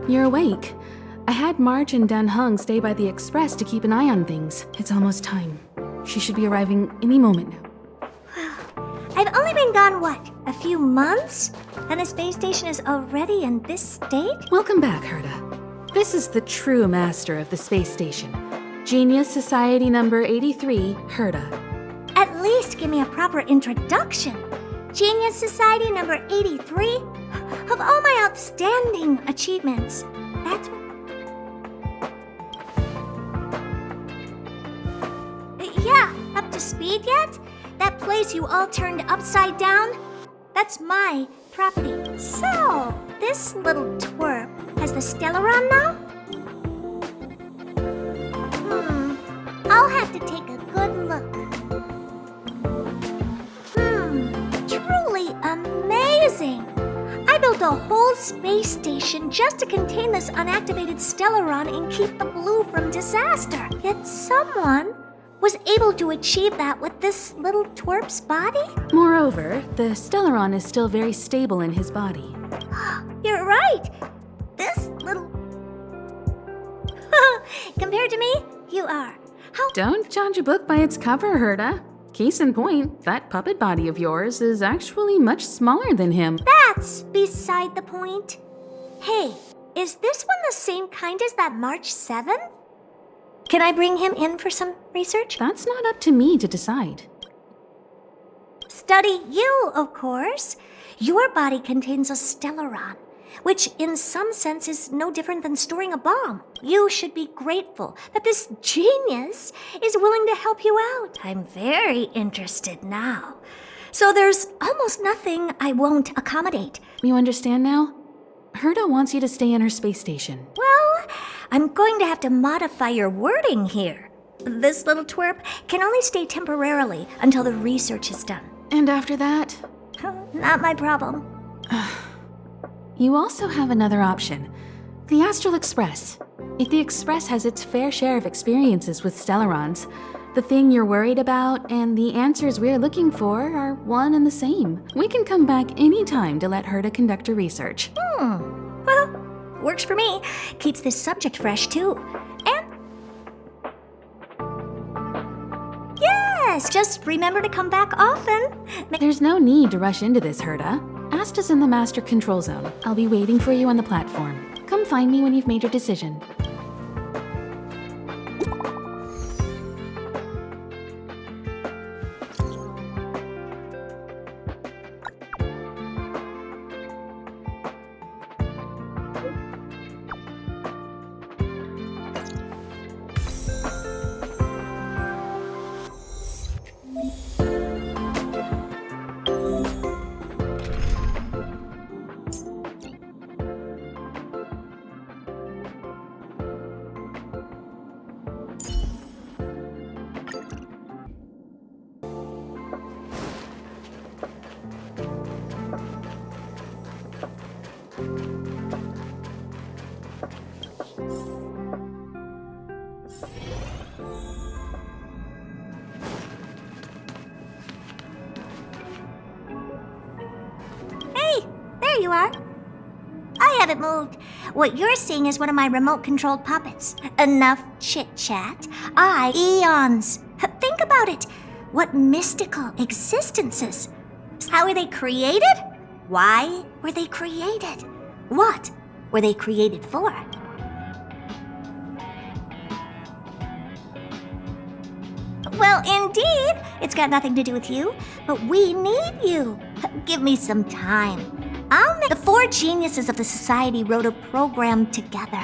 You're awake. I had March and Dan Hung stay by the express to keep an eye on things. It's almost time. She should be arriving any moment now. I've only been gone, what, a few months? And the space station is already in this state? Welcome back, Herta. This is the true master of the space station. Genius Society number 83, Herta. At least give me a proper introduction. Genius Society number 83? Of all my outstanding achievements, that's what... Yeah, up to speed yet? That place you all turned upside down? That's my property. So, this little twerp has the Stellaron now? I'll have to take a good look. Truly amazing! I built a whole space station just to contain this unactivated Stellaron and keep the blue from disaster. Yet someone was able to achieve that with this little twerp's body? Moreover, the Stellaron is still very stable in his body. You're right! This little... Compared to me, you are. How... Don't judge a book by its cover, Herta. Case in point, that puppet body of yours is actually much smaller than him. That's beside the point. Hey, is this one the same kind as that March 7th? Can I bring him in for some research? That's not up to me to decide. Study you, of course. Your body contains a Stellaron, which in some sense is no different than storing a bomb. You should be grateful that this genius is willing to help you out. I'm very interested now. So there's almost nothing I won't accommodate. You understand now? Herta wants you to stay in her space station. Well, I'm going to have to modify your wording here. This little twerp can only stay temporarily until the research is done. And after that? Not my problem. You also have another option. The Astral Express. If the Express has its fair share of experiences with Stellarons, the thing you're worried about and the answers we're looking for are one and the same. We can come back anytime to let Herta conduct her research. Well, works for me. Keeps this subject fresh, too. And... yes, just remember to come back often. There's no need to rush into this, Herta. Asta's in the Master Control Zone. I'll be waiting for you on the platform. Come find me when you've made your decision. There you are. I haven't moved. What you're seeing is one of my remote-controlled puppets. Enough chit-chat. Eons. Think about it. What mystical existences. How were they created? Why were they created? What were they created for? Well, indeed. It's got nothing to do with you, but we need you. Give me some time. The four geniuses of the society wrote a program together.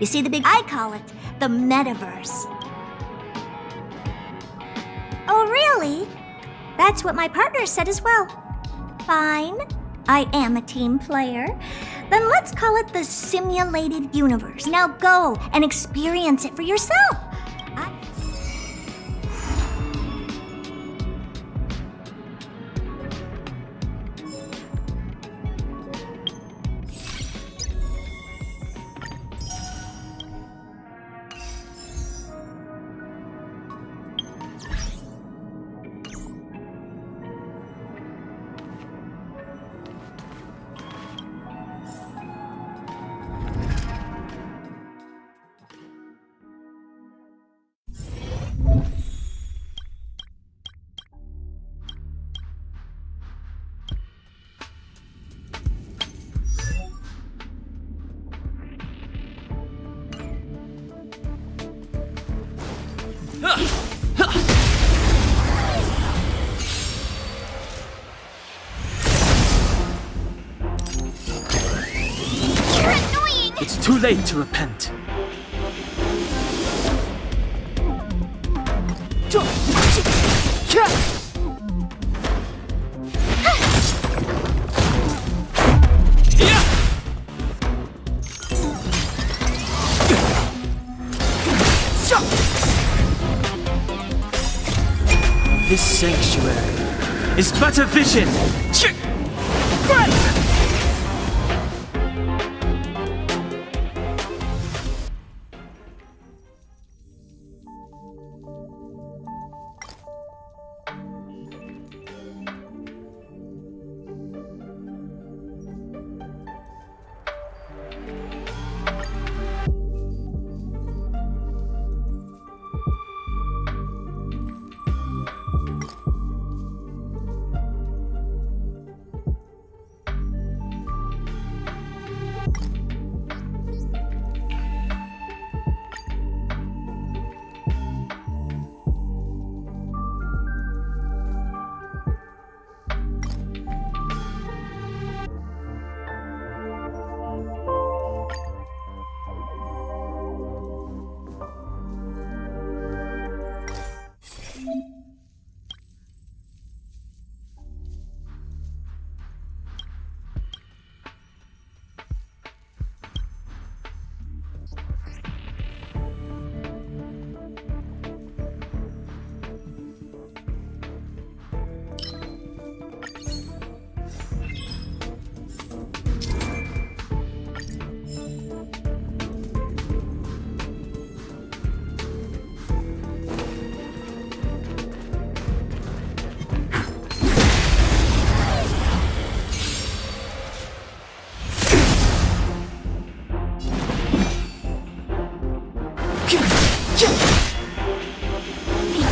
You see I call it the metaverse. Oh, really? That's what my partner said as well. Fine. I am a team player. Then let's call it the simulated universe. Now go and experience it for yourself. too late to repent. This sanctuary is but a vision.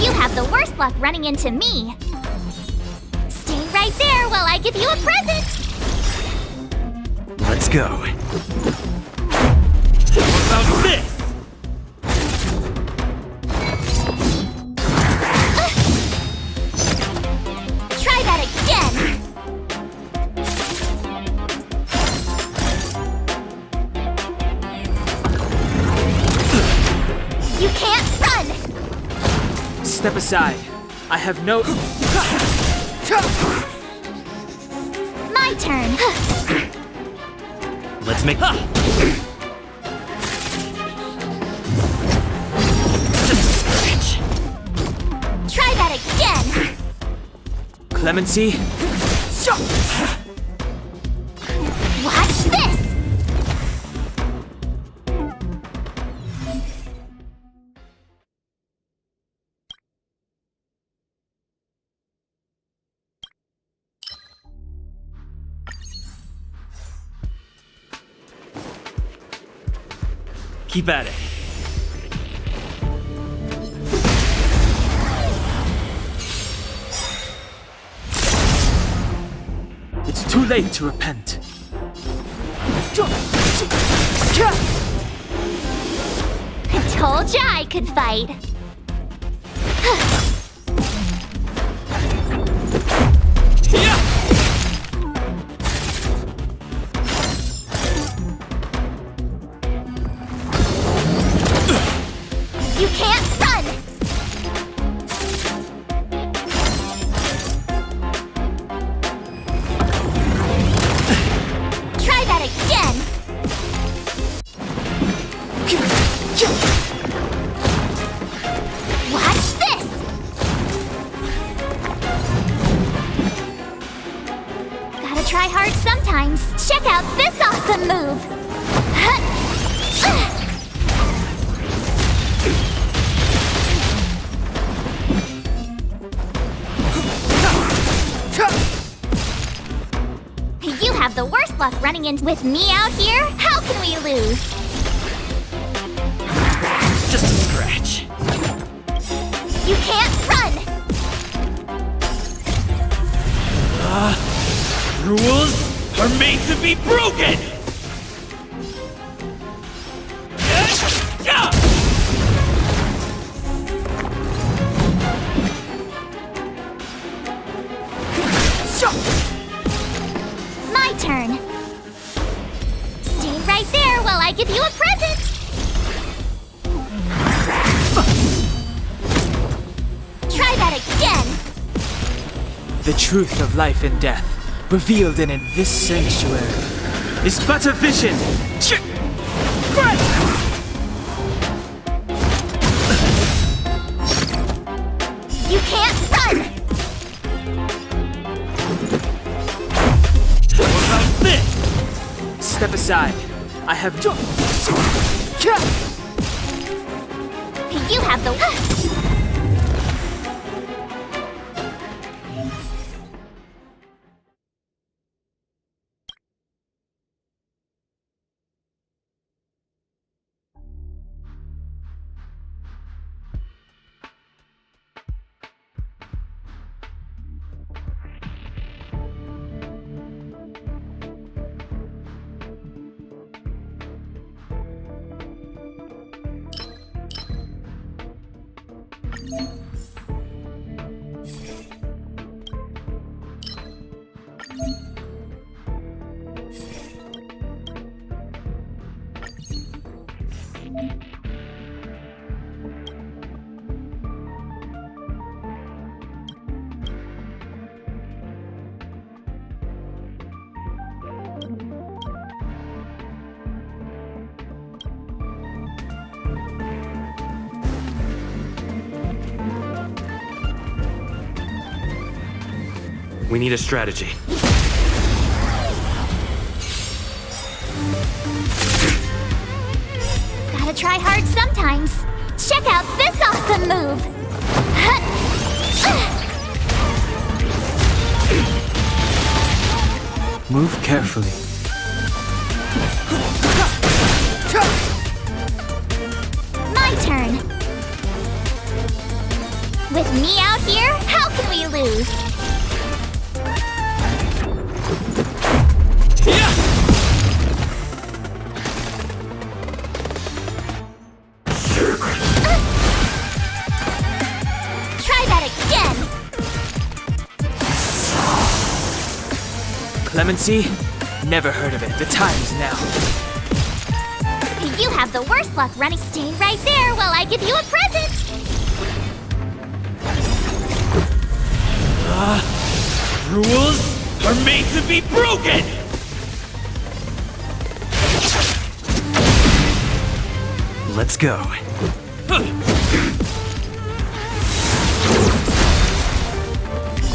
You have the worst luck running into me. Stay right there while I give you a present. Let's go. How about this? Try that again. You can't run! Step aside. I have no... My turn. Let's make... Try that again. Clemency? Watch this! Keep at it. It's too late to repent. I told ya I could fight. You can't run! Try that again! Watch this! Gotta try hard sometimes. Check out this awesome move! You have the worst luck running in with me out here. How can we lose? Just a scratch. You can't run! Rules are made to be broken! My turn. Stay right there while I give you a present! Try that again! The truth of life and death, revealed in this sanctuary, is but a vision. You can't run! What about this? Step aside. I have You have the... We need a strategy. Gotta try hard sometimes. Check out this awesome move! Move carefully. My turn! With me out here, how can we lose? Try that again! Clemency? Never heard of it. The time is now. You have the worst luck running. Stay right there while I give you a present! Rules are made to be broken! Let's go.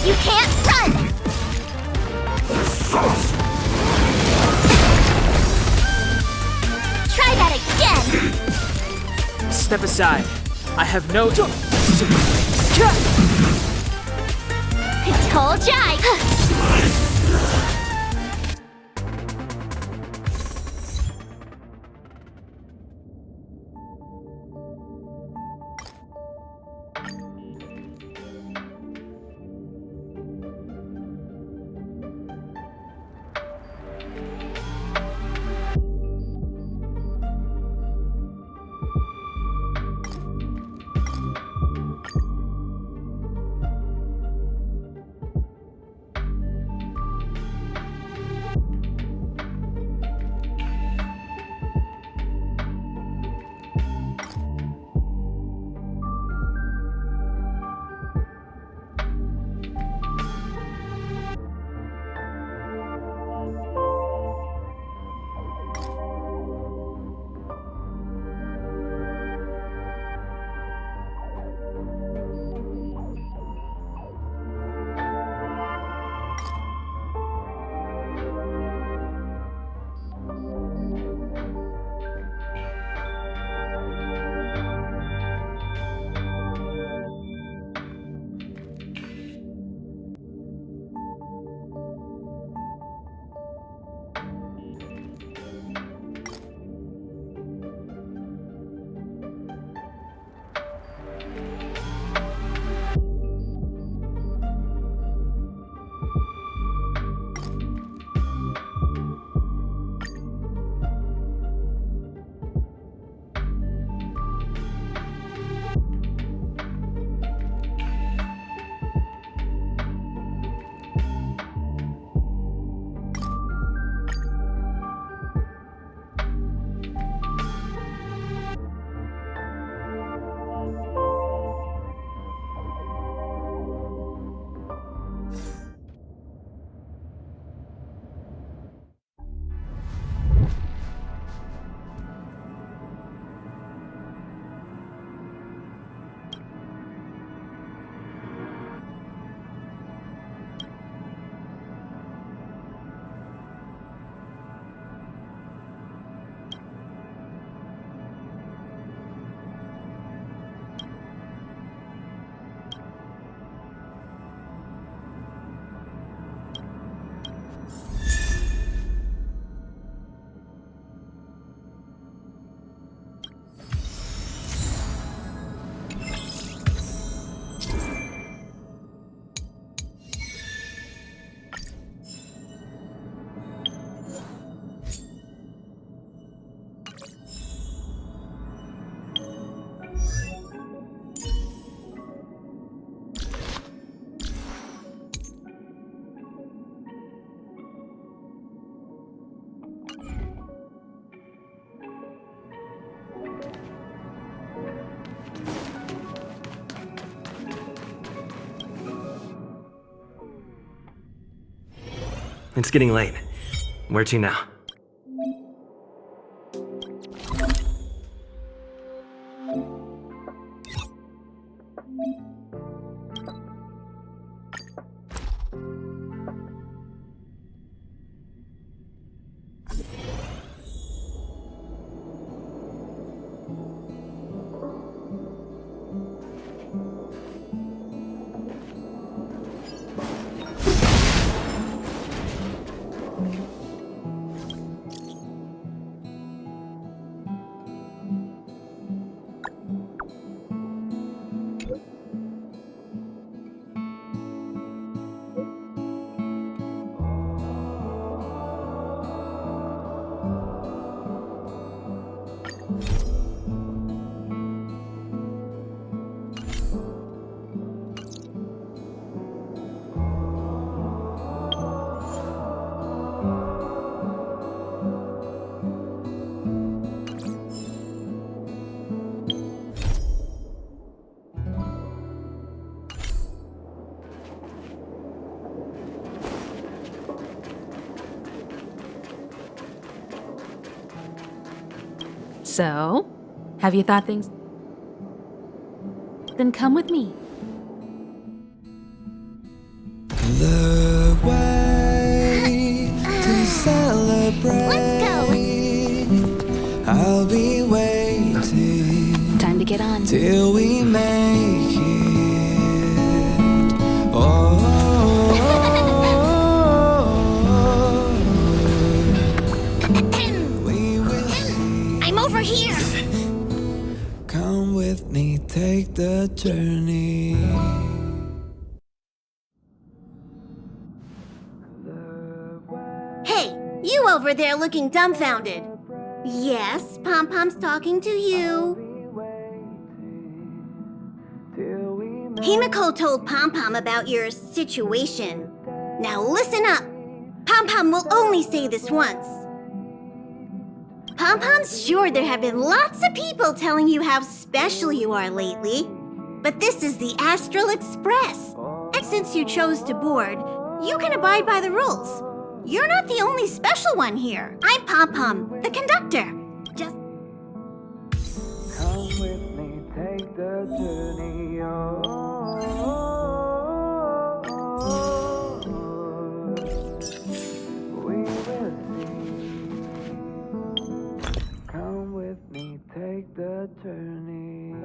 You can't run! Try that again! Step aside. I have no... I told ya! It's getting late. Where to now? So, have you thought things? Then come with me. The way to celebrate. Let's go. I'll be waiting Time to get on. till we make it. Oh, we will see. I'm over here. Come with me, take the journey. Hey, you over there looking dumbfounded. Yes, Pom-Pom's talking to you. Himiko told Pom-Pom about your situation. Now listen up. Pom-Pom will only say this once. Pom-Pom's sure there have been lots of people telling you how special you are lately. But this is the Astral Express. And since you chose to board, you can abide by the rules. You're not the only special one here. I'm Pom-Pom, the conductor. Just Come with me, take the journey. We will see. Come with me, take the journey.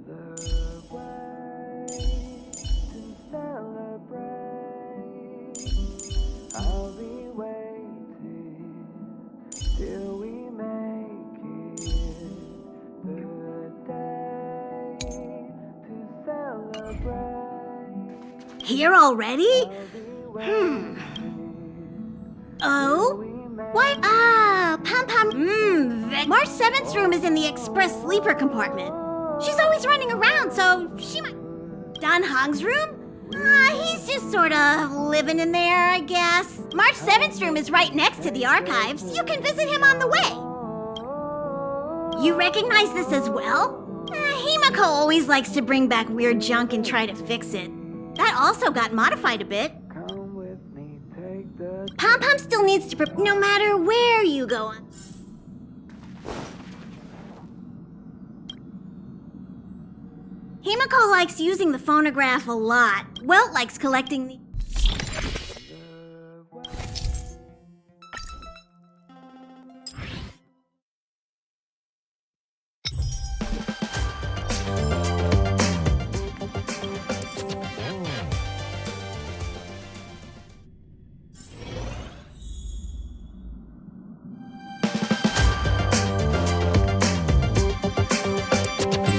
The way to celebrate. I'll be waiting till we make it. The day to celebrate. here already? Oh? What? Pom-Pom. March 7th's room is in the express sleeper compartment. She's always running around, so she might... Dan Hong's room? He's just sort of living in there, I guess. March 7th's room is right next to the archives. You can visit him on the way. You recognize this as well? Himiko always likes to bring back weird junk and try to fix it. That also got modified a bit. Come with me, take the Pom-Pom still needs to no matter where you go. Himiko likes using the phonograph a lot. Welt likes collecting the...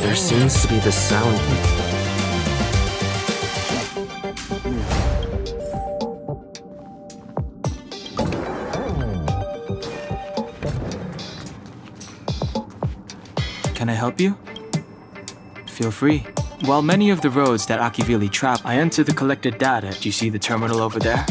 There seems to be the sound. Can I help you? Feel free. While many of the roads that Akivili trap, I enter the collected data. Do you see the terminal over there?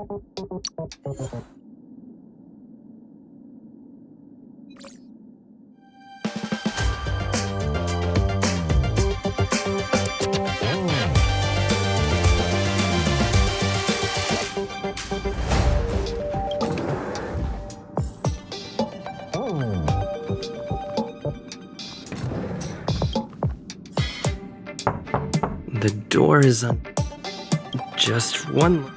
The door is on just one.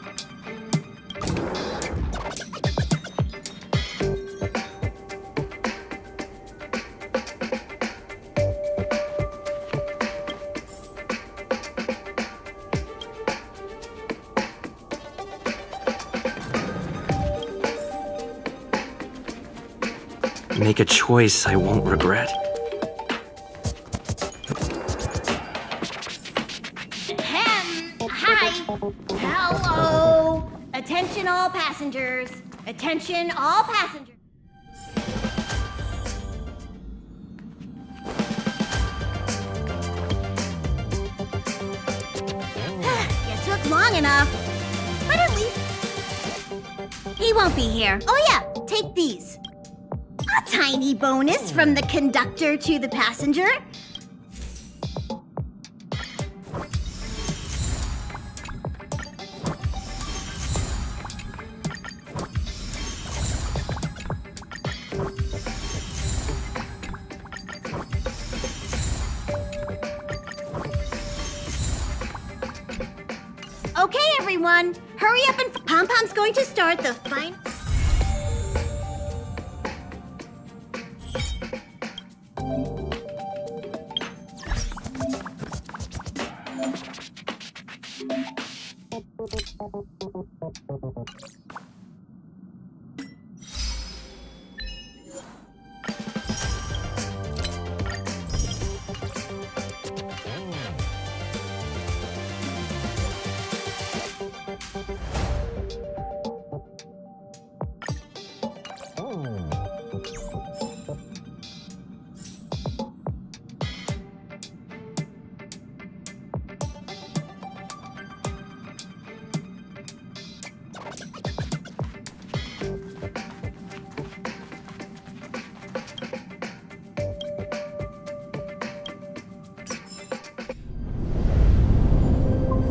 Make a choice I won't regret. Hi. Hello. Attention all passengers. Attention all passengers. You took long enough. But at least he won't be here. Oh yeah, take these. A tiny bonus from the conductor to the passenger. Okay, everyone, hurry up and Pom-Pom's going to start the final.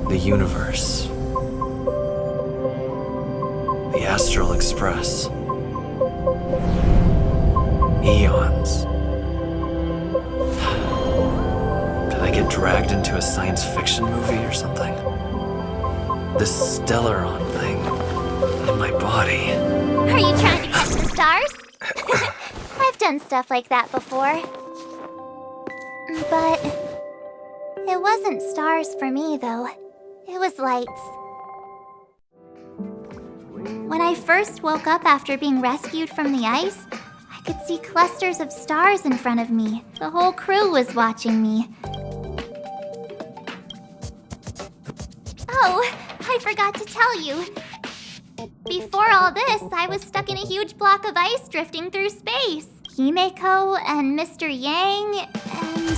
The universe. The Astral Express. Eons. Did I get dragged into a science fiction movie or something? This Stellaron thing in my body. Are you trying to catch the stars? I've done stuff like that before. But it wasn't stars for me, though. It was lights. When I first woke up after being rescued from the ice, I could see clusters of stars in front of me. The whole crew was watching me. Oh, I forgot to tell you. Before all this, I was stuck in a huge block of ice drifting through space. Himeko and Mr. Yang and...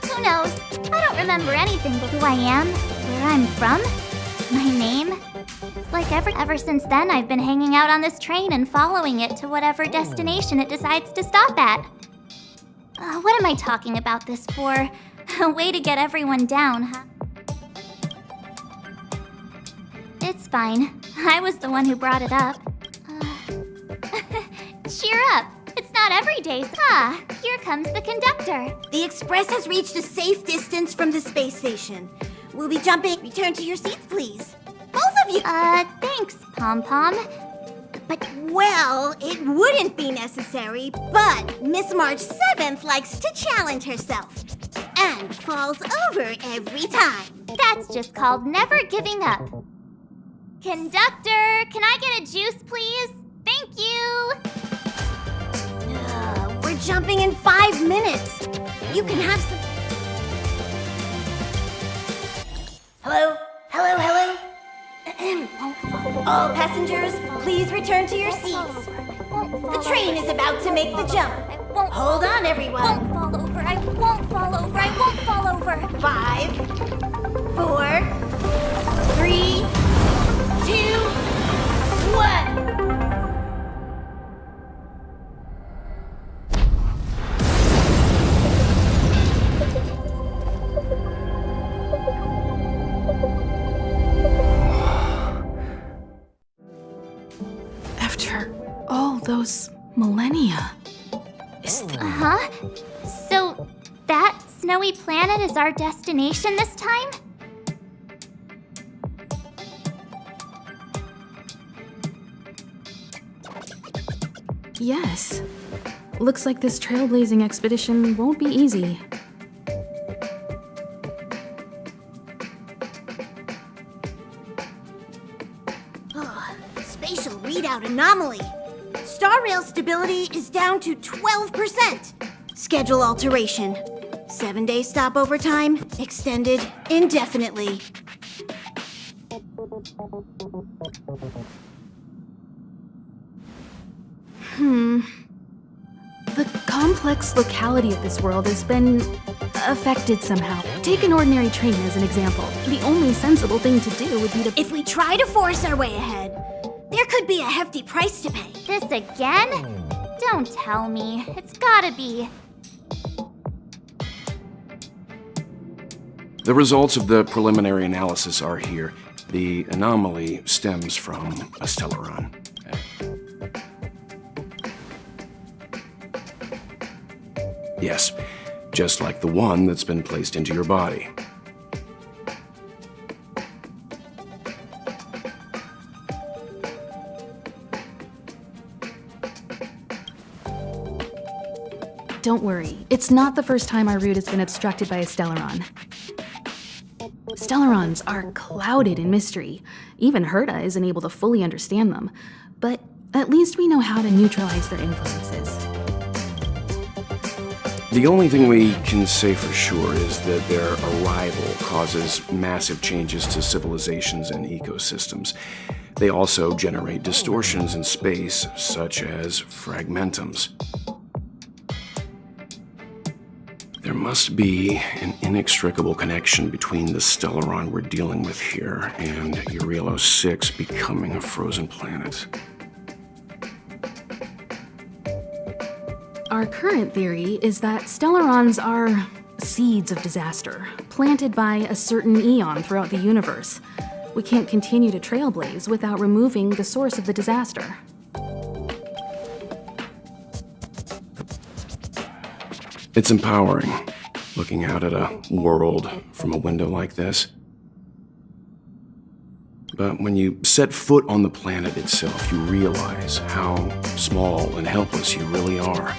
who knows? I don't remember anything but who I am, where I'm from, my name. It's like ever since then, I've been hanging out on this train and following it to whatever destination it decides to stop at. What am I talking about this for? A way to get everyone down, huh? It's fine. I was the one who brought it up. Cheer up. It's not every day. Ah, here comes the conductor. The Express has reached a safe distance from the space station. We'll be jumping. Return to your seats, please. Both of you. Thanks, Pom-Pom. But, well, it wouldn't be necessary, but Miss March 7th likes to challenge herself and falls over every time. That's just called never giving up. Conductor, can I get a juice, please? Thank you. We're jumping in 5 minutes. You can have some... Hello? Hello, hello? All passengers, please return to your seats. The train is about to make the jump. Hold on, everyone. I won't fall over. I won't fall over. I won't fall over. 5, 4, 3, those millennia. Huh? So, that snowy planet is our destination this time? Yes. Looks like this trailblazing expedition won't be easy. Spatial readout anomaly. Star Rail stability is down to 12%. Schedule alteration. 7-day stopover time extended indefinitely. The complex locality of this world has been affected somehow. Take an ordinary train as an example. The only sensible thing to do would be to... If we try to force our way ahead, there could be a hefty price to pay. This again? Don't tell me. It's gotta be. The results of the preliminary analysis are here. The anomaly stems from a stellaron. Yes, just like the one that's been placed into your body. Don't worry, it's not the first time our route has been obstructed by a stellaron. Stellarons are clouded in mystery. Even Herta isn't able to fully understand them. But at least we know how to neutralize their influences. The only thing we can say for sure is that their arrival causes massive changes to civilizations and ecosystems. They also generate distortions in space, such as fragmentums. There must be an inextricable connection between the stellaron we're dealing with here and Eurilo 6 becoming a frozen planet. Our current theory is that stellarons are seeds of disaster, planted by a certain eon throughout the universe. We can't continue to trailblaze without removing the source of the disaster. It's empowering, looking out at a world from a window like this. But when you set foot on the planet itself, you realize how small and helpless you really are.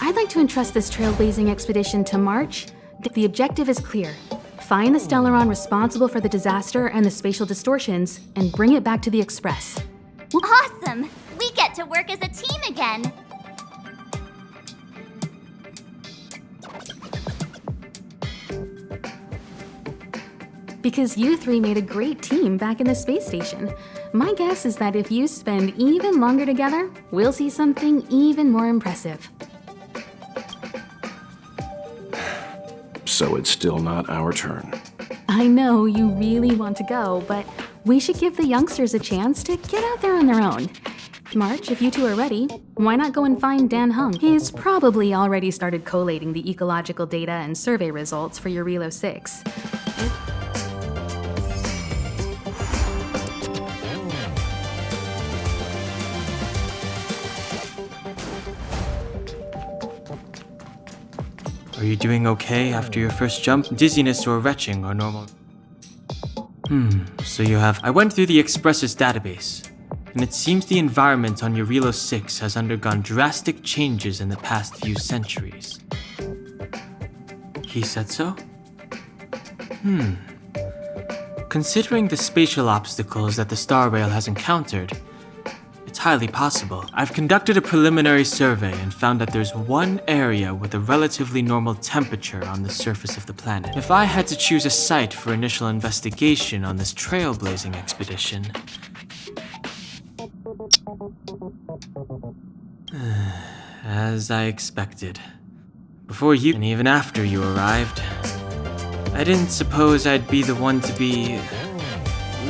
I'd like to entrust this trailblazing expedition to March. The objective is clear. Find the stellaron responsible for the disaster and the spatial distortions, and bring it back to the Express. Awesome! We get to work as a team again! Because you three made a great team back in the space station. My guess is that if you spend even longer together, we'll see something even more impressive. So it's still not our turn. I know you really want to go, but we should give the youngsters a chance to get out there on their own. March, if you two are ready, why not go and find Dan Hung? He's probably already started collating the ecological data and survey results for Eurilo 6. Are you doing okay after your first jump? Dizziness or retching are normal. So you have... I went through the Express's database, and it seems the environment on Eurilo 6 has undergone drastic changes in the past few centuries. He said so? Considering the spatial obstacles that the Star Rail has encountered, it's highly possible. I've conducted a preliminary survey and found that there's one area with a relatively normal temperature on the surface of the planet. If I had to choose a site for initial investigation on this trailblazing expedition... As I expected. Before you, and even after you arrived, I didn't suppose I'd be the one to be...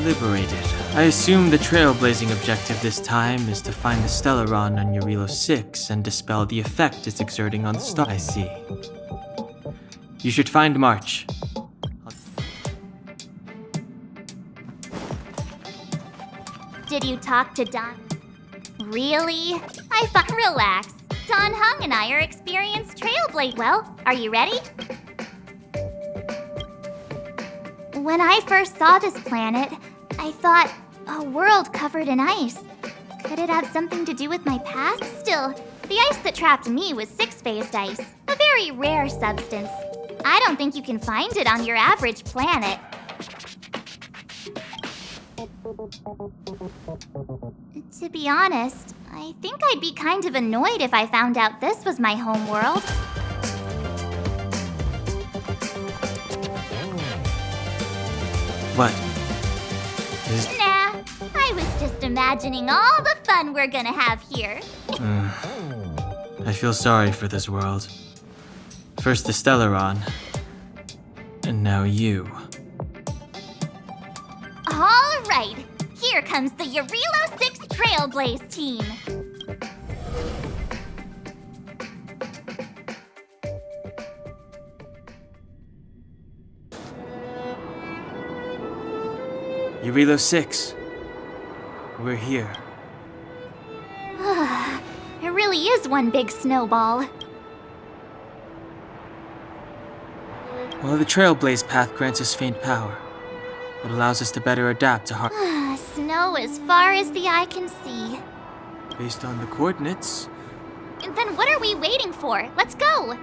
liberated. I assume the trailblazing objective this time is to find the stellaron on Eurilo 6 and dispel the effect it's exerting on the star. I see. You should find March. Did you talk to Don? Really? Relax. Don Hung and I are experienced trailblazers. Well, are you ready? When I first saw this planet, I thought, a world covered in ice. Could it have something to do with my past? Still, the ice that trapped me was six-phased ice, a very rare substance. I don't think you can find it on your average planet. To be honest, I think I'd be kind of annoyed if I found out this was my home world. What? Nah, I was just imagining all the fun we're gonna have here. I feel sorry for this world. First the Stellaron, and now you. All right, here comes the Eurilo 6 Trailblaze team. Eurilo 6. We're here. It really is one big snowball. Well, the Trailblaze path grants us faint power. It allows us to better adapt to Snow as far as the eye can see. based on the coordinates. And then what are we waiting for? Let's go!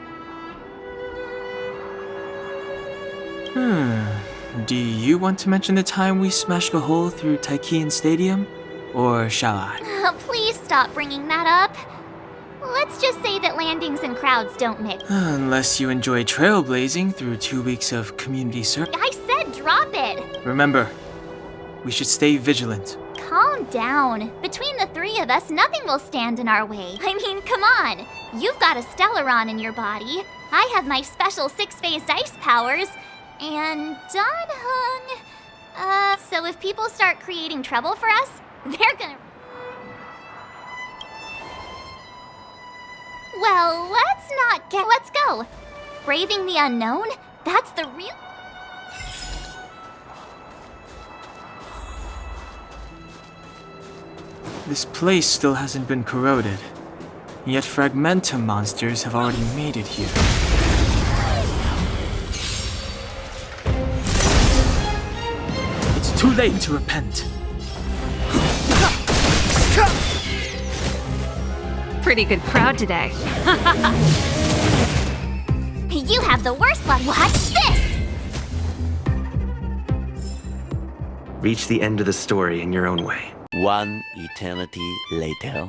Do you want to mention the time we smashed a hole through Taikian Stadium? Or shall I? Please stop bringing that up. Let's just say that landings and crowds don't mix. Unless you enjoy trailblazing through 2 weeks of community service. I said drop it! Remember, we should stay vigilant. Calm down. Between the three of us, nothing will stand in our way. I mean, come on. You've got a Stellaron in your body. I have my special six-phased ice powers. And Don Hung... so if people start creating trouble for us, they're gonna... Well, let's go. Braving the unknown? That's the real... This place still hasn't been corroded. Yet Fragmentum monsters have already made it here. It's too late to repent. Pretty good crowd today. You have the worst luck. Watch this! Reach the end of the story in your own way. One eternity later.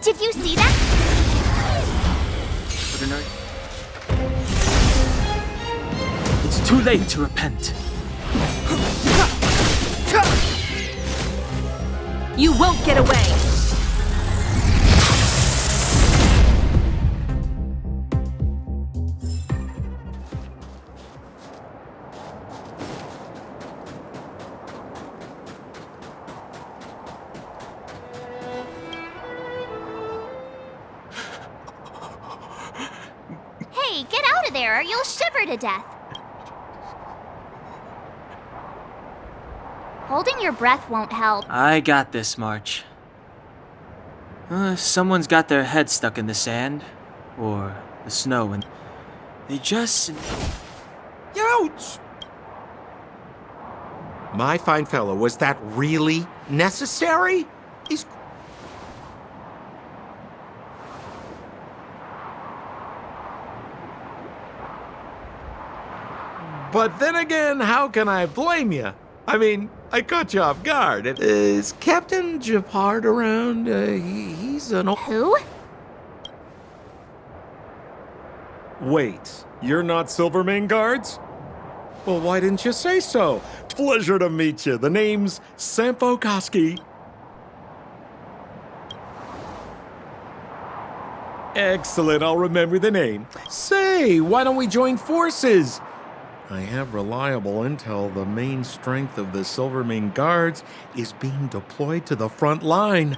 Did you see that? It's too late to repent. You won't get away! Hey, get out of there or you'll shiver to death. Holding your breath won't help. I got this, March. Someone's got their head stuck in the sand, or the snow, and they just... Ouch! My fine fellow, was that really necessary? Is... But then again, how can I blame you? I mean, I caught you off guard. Is Captain Japard around? He's an old... Who? Wait, you're not Silvermane Guards? Well, why didn't you say so? Pleasure to meet you. The name's Sampo Koski. Excellent, I'll remember the name. Say, why don't we join forces? I have reliable intel the main strength of the Silvermane Guards is being deployed to the front line.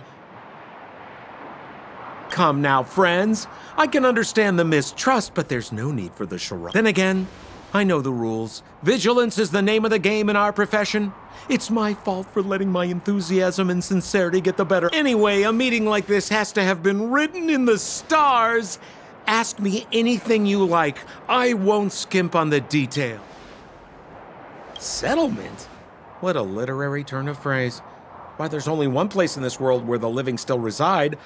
Come now, friends. I can understand the mistrust, but there's no need for the charade. Then again, I know the rules. Vigilance is the name of the game in our profession. It's my fault for letting my enthusiasm and sincerity get the better. Anyway, a meeting like this has to have been written in the stars. Ask me anything you like. I won't skimp on the detail. Settlement? What a literary turn of phrase. Why, there's only one place in this world where the living still reside.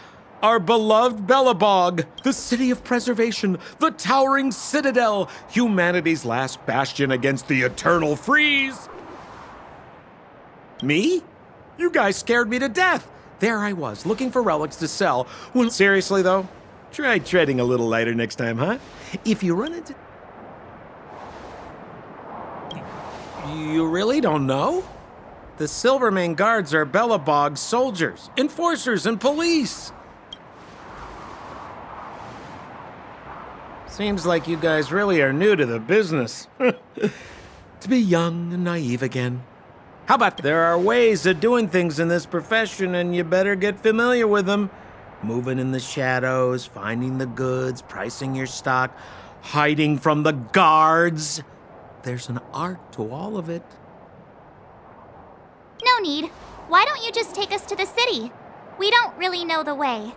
Our beloved Belobog, the city of preservation, the towering citadel, humanity's last bastion against the eternal freeze. Me? You guys scared me to death. There I was, looking for relics to sell. Well, seriously though, try treading a little lighter next time, huh? If you run into... You really don't know? The Silvermane Guards are Belobog's soldiers, enforcers, and police. Seems like you guys really are new to the business. To be young and naive again. How about there are ways of doing things in this profession and you better get familiar with them. Moving in the shadows, finding the goods, pricing your stock, hiding from the guards. There's an art to all of it. No need. Why don't you just take us to the city? We don't really know the way.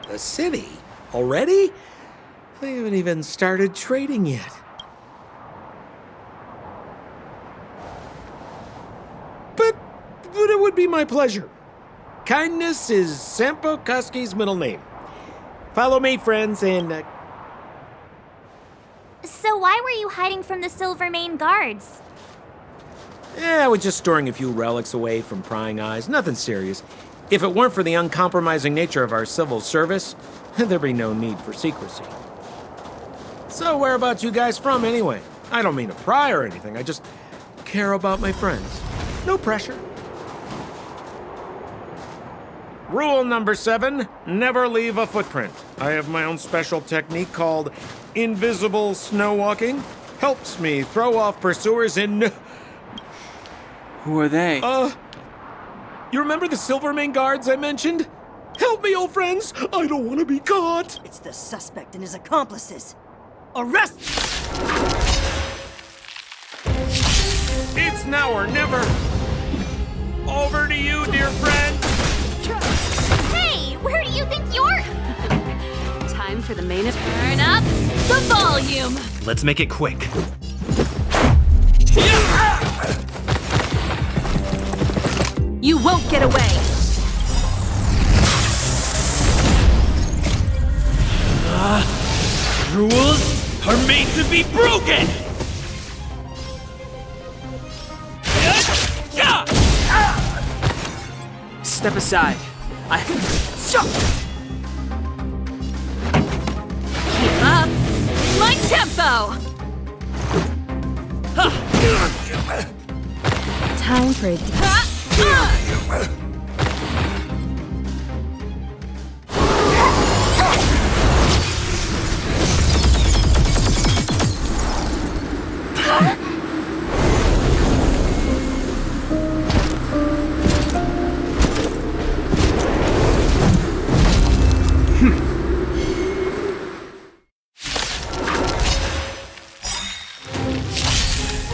The city? Already? They haven't even started trading yet. But it would be my pleasure. Kindness is Sampo Koski's middle name. Follow me, friends, and... So why were you hiding from the Silvermane Guards? I was just storing a few relics away from prying eyes. Nothing serious. If it weren't for the uncompromising nature of our civil service, there'd be no need for secrecy. So whereabouts you guys from, anyway? I don't mean to pry or anything. I just care about my friends. No pressure. Rule number 7, never leave a footprint. I have my own special technique called invisible snow walking. Helps me throw off pursuers in... Who are they? You remember the Silvermane Guards I mentioned? Help me, old friends! I don't want to be caught! It's the suspect and his accomplices. Arrest! It's now or never! Over to you, dear friend! Hey, where do you think you're... Time for the main event. Turn up the volume! Let's make it quick. You won't get away! Rules are made to be broken! Ah! step aside. Keep up. My tempo! Time for a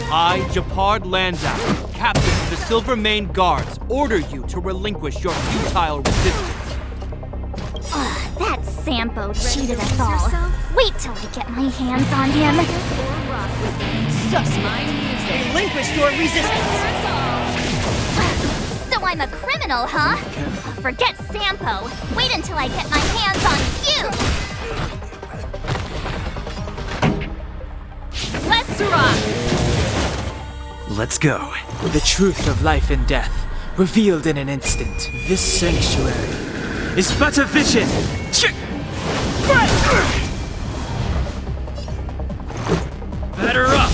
I, Japard Landau, Captain of the Silver Mane Guards, order you to relinquish your futile resistance. That Sampo cheated us all. Wait till I get my hands on him. Relinquish your resistance! So I'm a criminal, huh? Forget Sampo. Wait until I get my hands on you! Let's rock! Let's go. The truth of life and death, revealed in an instant. This sanctuary is but a vision. Batter up!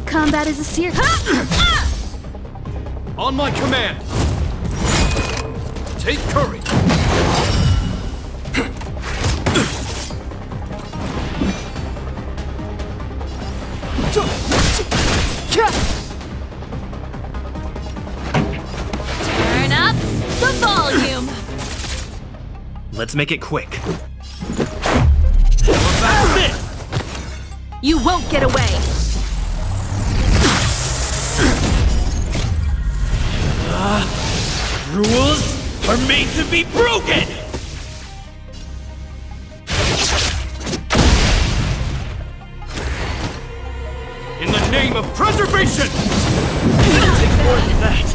Combat is a serious. On my command! Take courage! Turn up the volume! Let's make it quick. You won't get away! Rules are made to be broken! In the name of preservation! It'll take more than that!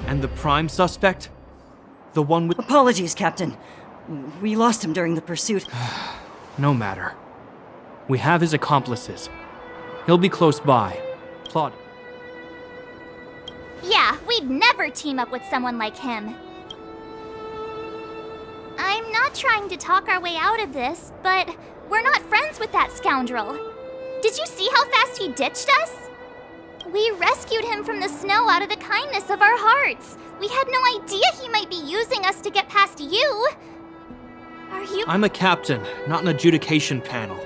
And the prime suspect? The one with... Apologies, Captain. We lost him during the pursuit. No matter. We have his accomplices. He'll be close by. Plot. Yeah, we'd never team up with someone like him. I'm not trying to talk our way out of this, but we're not friends with that scoundrel. Did you see how fast he ditched us? We rescued him from the snow out of the kindness of our hearts. We had no idea he might be using us to get past you. Are you— I'm a captain, not an adjudication panel.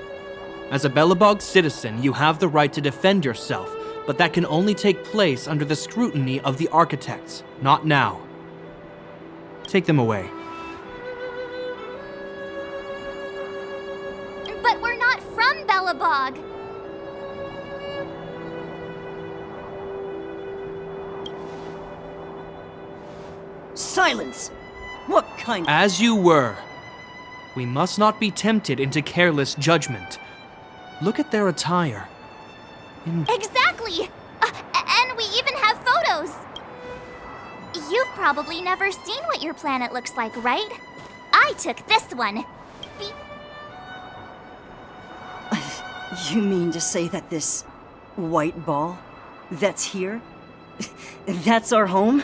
As a Belobog citizen, you have the right to defend yourself, but that can only take place under the scrutiny of the architects, not now. Take them away. But we're not from Belobog. Silence! What kind— As you were. We must not be tempted into careless judgment. Look at their attire. Exactly! And we even have photos! You've probably never seen what your planet looks like, right? I took this one. You mean to say that this white ball that's here, that's our home?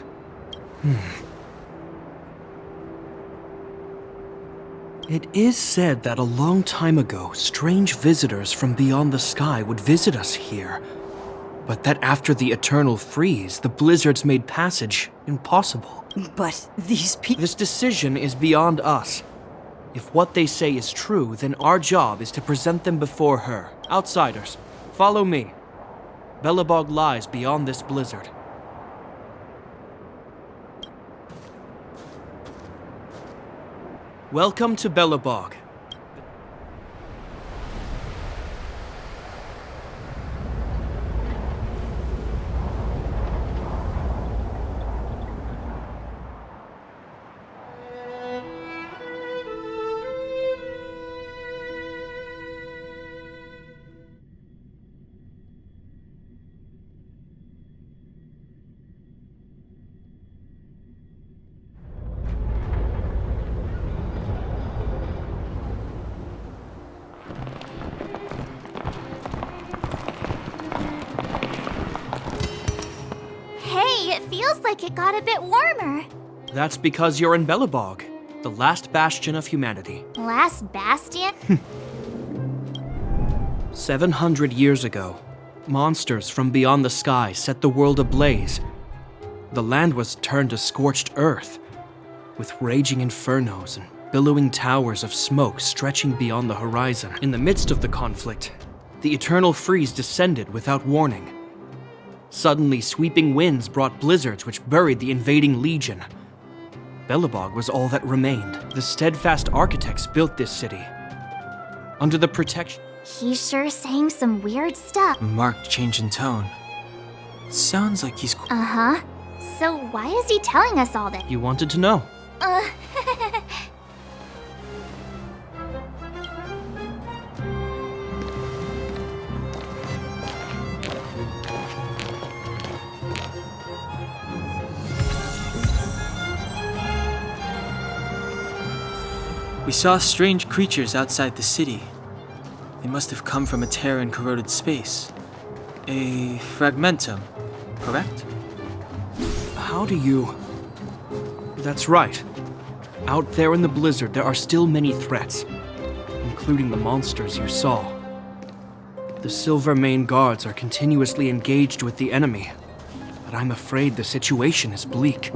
It is said that a long time ago, strange visitors from beyond the sky would visit us here. But that after the eternal freeze, the blizzards made passage impossible. But these people— This decision is beyond us. If what they say is true, then our job is to present them before her. Outsiders, follow me. Belobog lies beyond this blizzard. Welcome to Belobog. feels like it got a bit warmer. That's because you're in Belobog, the last bastion of humanity. Last bastion? 700 years ago, monsters from beyond the sky set the world ablaze. The land was turned to scorched earth, with raging infernos and billowing towers of smoke stretching beyond the horizon. In the midst of the conflict, the eternal freeze descended without warning. Suddenly, sweeping winds brought blizzards which buried the invading legion. Belobog was all that remained. The steadfast architects built this city. Under the protection... He's sure saying some weird stuff. Marked change in tone. It sounds like he's... Uh-huh. So why is he telling us all this? You wanted to know. We saw strange creatures outside the city. They must have come from a tear in corroded space. A fragmentum, correct? How do you... That's right. Out there in the blizzard, there are still many threats, including the monsters you saw. The Silvermane guards are continuously engaged with the enemy, but I'm afraid the situation is bleak.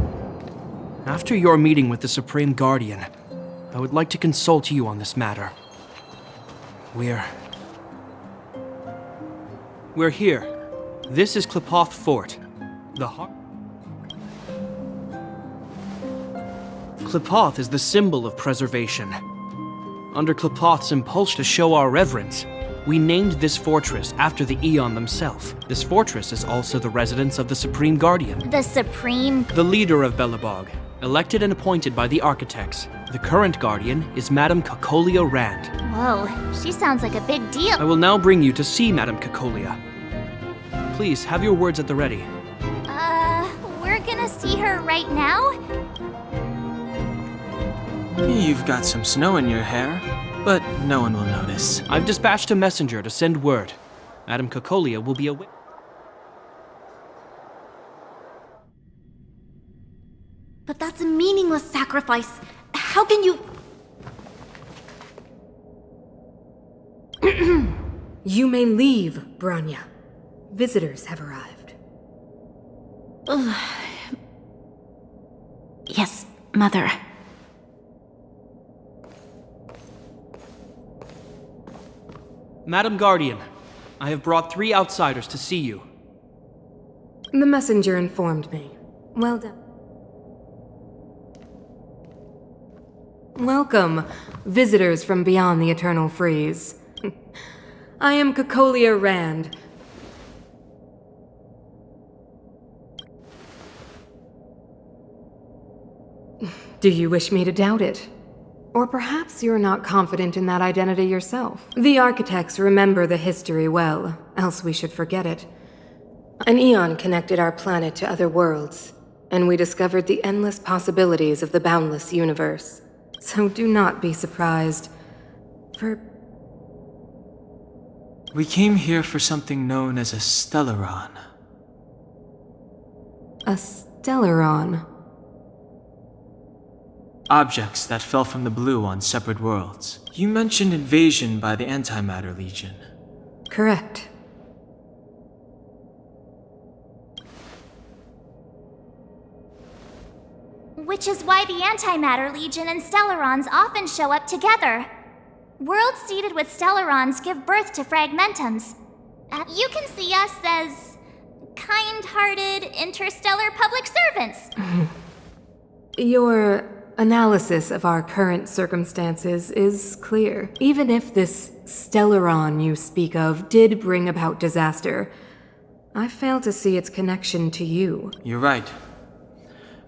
After your meeting with the Supreme Guardian, I would like to consult you on this matter. We're here. This is Klipoth Fort, the heart. Klipoth is the symbol of preservation. Under Klipoth's impulsion to show our reverence, we named this fortress after the Eon themselves. This fortress is also the residence of the Supreme Guardian. The Supreme... The leader of Belobog, elected and appointed by the architects. The current Guardian is Madame Cacolia Rand. Whoa, she sounds like a big deal. I will now bring you to see Madame Cacolia. Please, have your words at the ready. We're gonna see her right now? You've got some snow in your hair, but no one will notice. I've dispatched a messenger to send word. Madame Cacolia will be away. But that's a meaningless sacrifice. How can you... You may leave, Branya. Visitors have arrived. Yes, Mother. Madam Guardian, I have brought 3 outsiders to see you. The messenger informed me. Well done. Welcome, visitors from beyond the eternal freeze. I am Cacolia Rand. Do you wish me to doubt it? Or perhaps you're not confident in that identity yourself. The architects remember the history well, else we should forget it. An eon connected our planet to other worlds, and we discovered the endless possibilities of the boundless universe. So do not be surprised. We came here for something known as a Stellaron. A Stellaron? Objects that fell from the blue on separate worlds. You mentioned invasion by the Antimatter Legion. Correct. Which is why the Antimatter Legion and Stellarons often show up together. Worlds seeded with Stellarons give birth to Fragmentums. You can see us as kind-hearted interstellar public servants. Your analysis of our current circumstances is clear. Even if this Stellaron you speak of did bring about disaster, I fail to see its connection to you. You're right.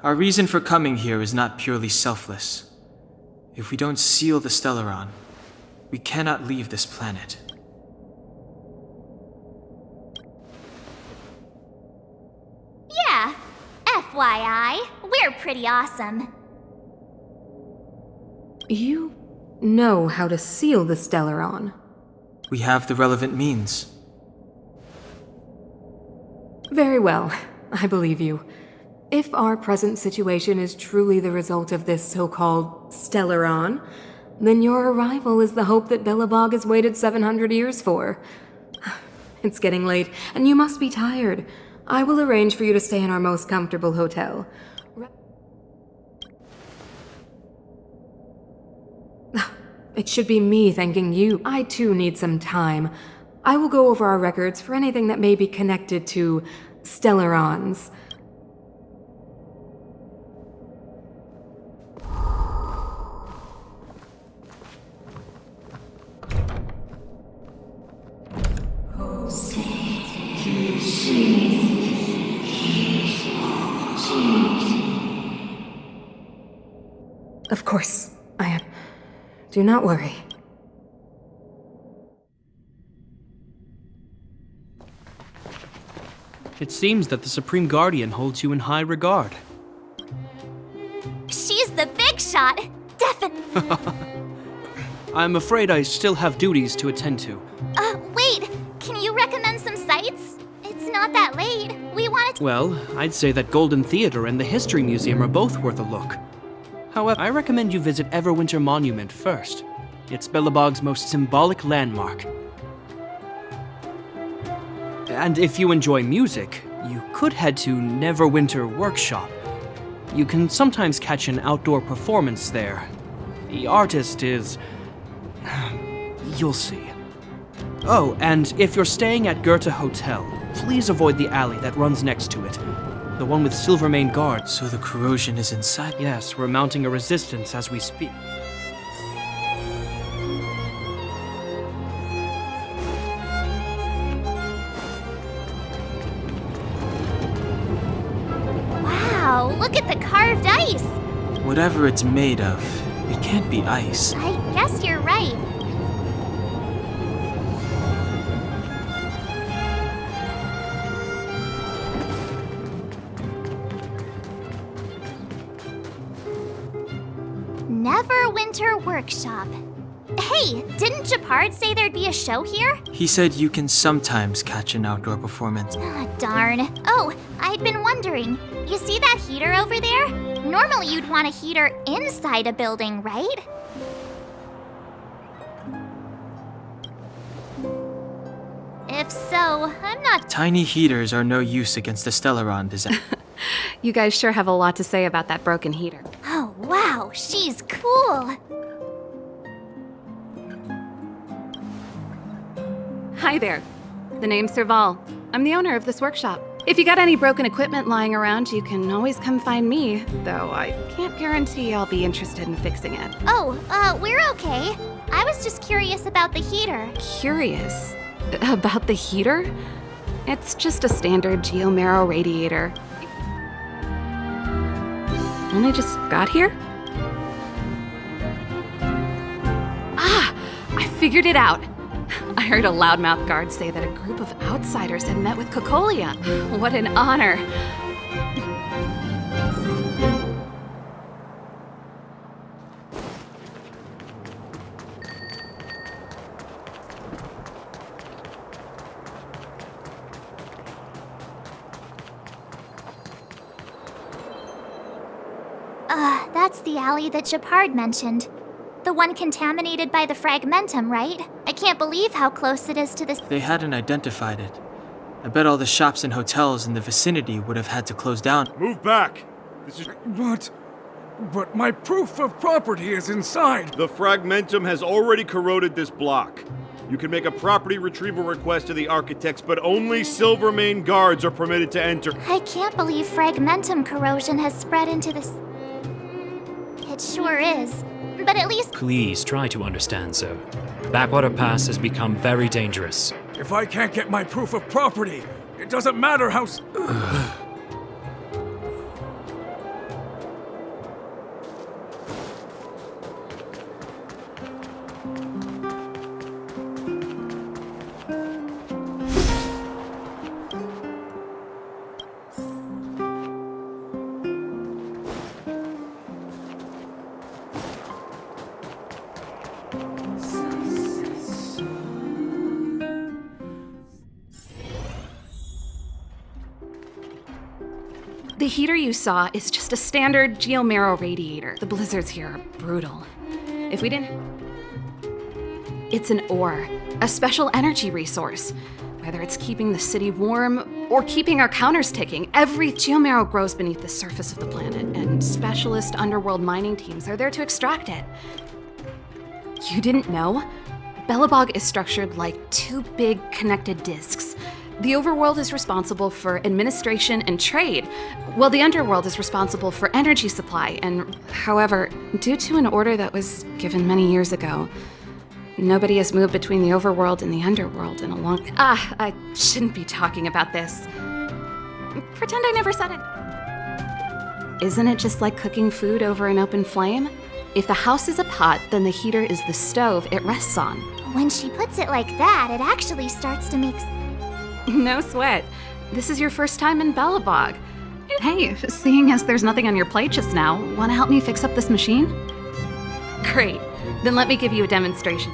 Our reason for coming here is not purely selfless. If we don't seal the Stellaron, we cannot leave this planet. Yeah, FYI, we're pretty awesome. You know how to seal the Stellaron. We have the relevant means. Very well, I believe you. If our present situation is truly the result of this so-called Stellaron, then your arrival is the hope that Belobog has waited 700 years for. It's getting late, and you must be tired. I will arrange for you to stay in our most comfortable hotel. It should be me thanking you. I too need some time. I will go over our records for anything that may be connected to Stellarons. Of course, I am. Do not worry. It seems that the Supreme Guardian holds you in high regard. She's the big shot! Definitely. I'm afraid I still have duties to attend to. Wait! Can you recommend some sites? It's not that late. We wanted to— Well, I'd say that Golden Theater and the History Museum are both worth a look. However, I recommend you visit Everwinter Monument first. It's Belobog's most symbolic landmark. And if you enjoy music, you could head to Neverwinter Workshop. You can sometimes catch an outdoor performance there. The artist is... you'll see. Oh, and if you're staying at Goethe Hotel, please avoid the alley that runs next to it. The one with Silvermane guards. So the corrosion is inside? Yes, we're mounting a resistance as we speak. Wow, look at the carved ice! Whatever it's made of, it can't be ice. I guess you're right. Neverwinter Workshop. Hey, didn't Japard say there'd be a show here? He said you can sometimes catch an outdoor performance. Ah, darn. Oh, I'd been wondering. You see that heater over there? Normally you'd want a heater inside a building, right? If so, I'm not— Tiny heaters are no use against the Stellaron design. You guys sure have a lot to say about that broken heater. Oh, wow, she's cool. Hi there. The name's Serval. I'm the owner of this workshop. If you got any broken equipment lying around, you can always come find me, though I can't guarantee I'll be interested in fixing it. Oh, we're okay. I was just curious about the heater. Curious? About the heater? It's just a standard geomarrow radiator. Only just got here? Ah! I figured it out! I heard a loudmouth guard say that a group of outsiders had met with Cocolia. What an honor! That's the alley that Japard mentioned. The one contaminated by the fragmentum, right? I can't believe how close it is to this— They hadn't identified it. I bet all the shops and hotels in the vicinity would have had to close down. Move back! This is— But my proof of property is inside! The fragmentum has already corroded this block. You can make a property retrieval request to the architects, but only Silvermane guards are permitted to enter. I can't believe fragmentum corrosion has spread into this— It sure is. But at least— Please try to understand, sir. Backwater Pass has become very dangerous. If I can't get my proof of property, it doesn't matter how... The heater you saw is just a standard geomarrow radiator. The blizzards here are brutal. If we didn't... It's an ore, a special energy resource. Whether it's keeping the city warm or keeping our counters ticking, every geomarrow grows beneath the surface of the planet, and specialist underworld mining teams are there to extract it. You didn't know? Belobog is structured like two big connected disks. The overworld is responsible for administration and trade, while the underworld is responsible for energy supply. And however, due to an order that was given many years ago, nobody has moved between the overworld and the underworld in a long... I shouldn't be talking about this. Pretend I never said it. Isn't it just like cooking food over an open flame? If the house is a pot, then the heater is the stove it rests on. When she puts it like that, it actually starts to make... No sweat. This is your first time in Belobog. Hey, seeing as there's nothing on your plate just now, want to help me fix up this machine? Great. Then let me give you a demonstration.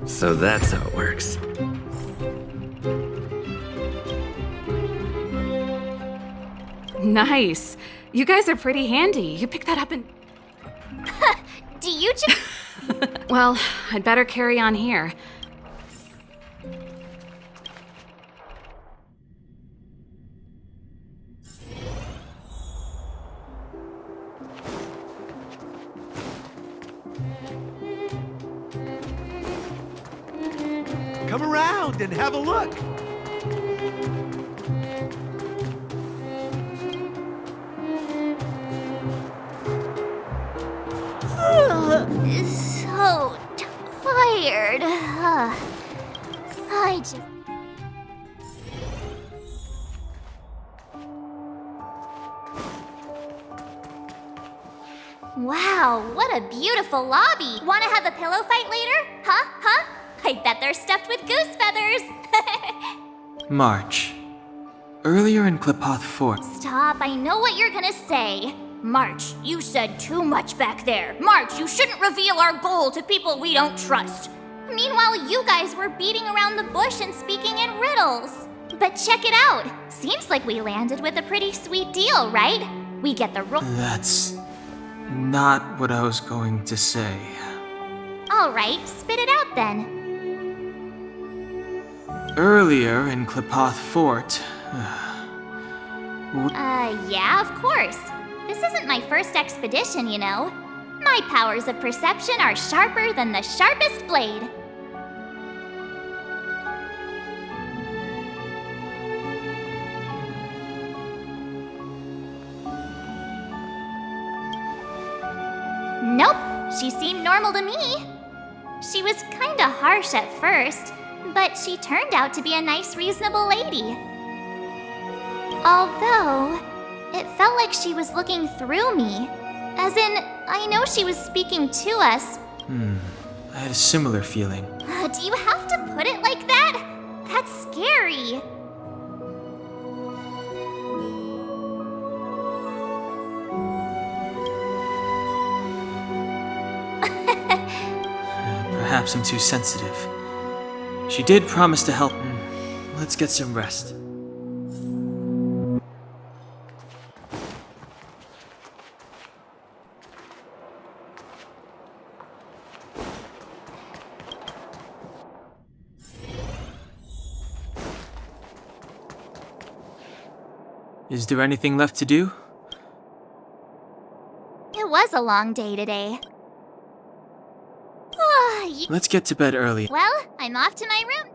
So that's how it works. Nice. You guys are pretty handy. You picked that up in... Do you just... Well, I'd better carry on here. Come around and have a look. So tired. I just... Wow, what a beautiful lobby. Want to have a pillow fight later? Huh? I bet they're stuffed with goose feathers. March. Earlier in Klipoth Fort. Stop, I know what you're gonna say. March, you said too much back there. March, you shouldn't reveal our goal to people we don't trust. Meanwhile, you guys were beating around the bush and speaking in riddles. But check it out. Seems like we landed with a pretty sweet deal, right? We get the That's not what I was going to say. Alright, spit it out then. Earlier in Klipoth Fort. Yeah, of course. This isn't my first expedition, you know. My powers of perception are sharper than the sharpest blade. Nope, she seemed normal to me. She was kinda harsh at first, but she turned out to be a nice, reasonable lady. Although, it felt like she was looking through me. As in, I know she was speaking to us. I had a similar feeling. Do you have to put it like that? That's scary. Perhaps I'm too sensitive. She did promise to help. Let's get some rest. Is there anything left to do? It was a long day today. Let's get to bed early. Well, I'm off to my room.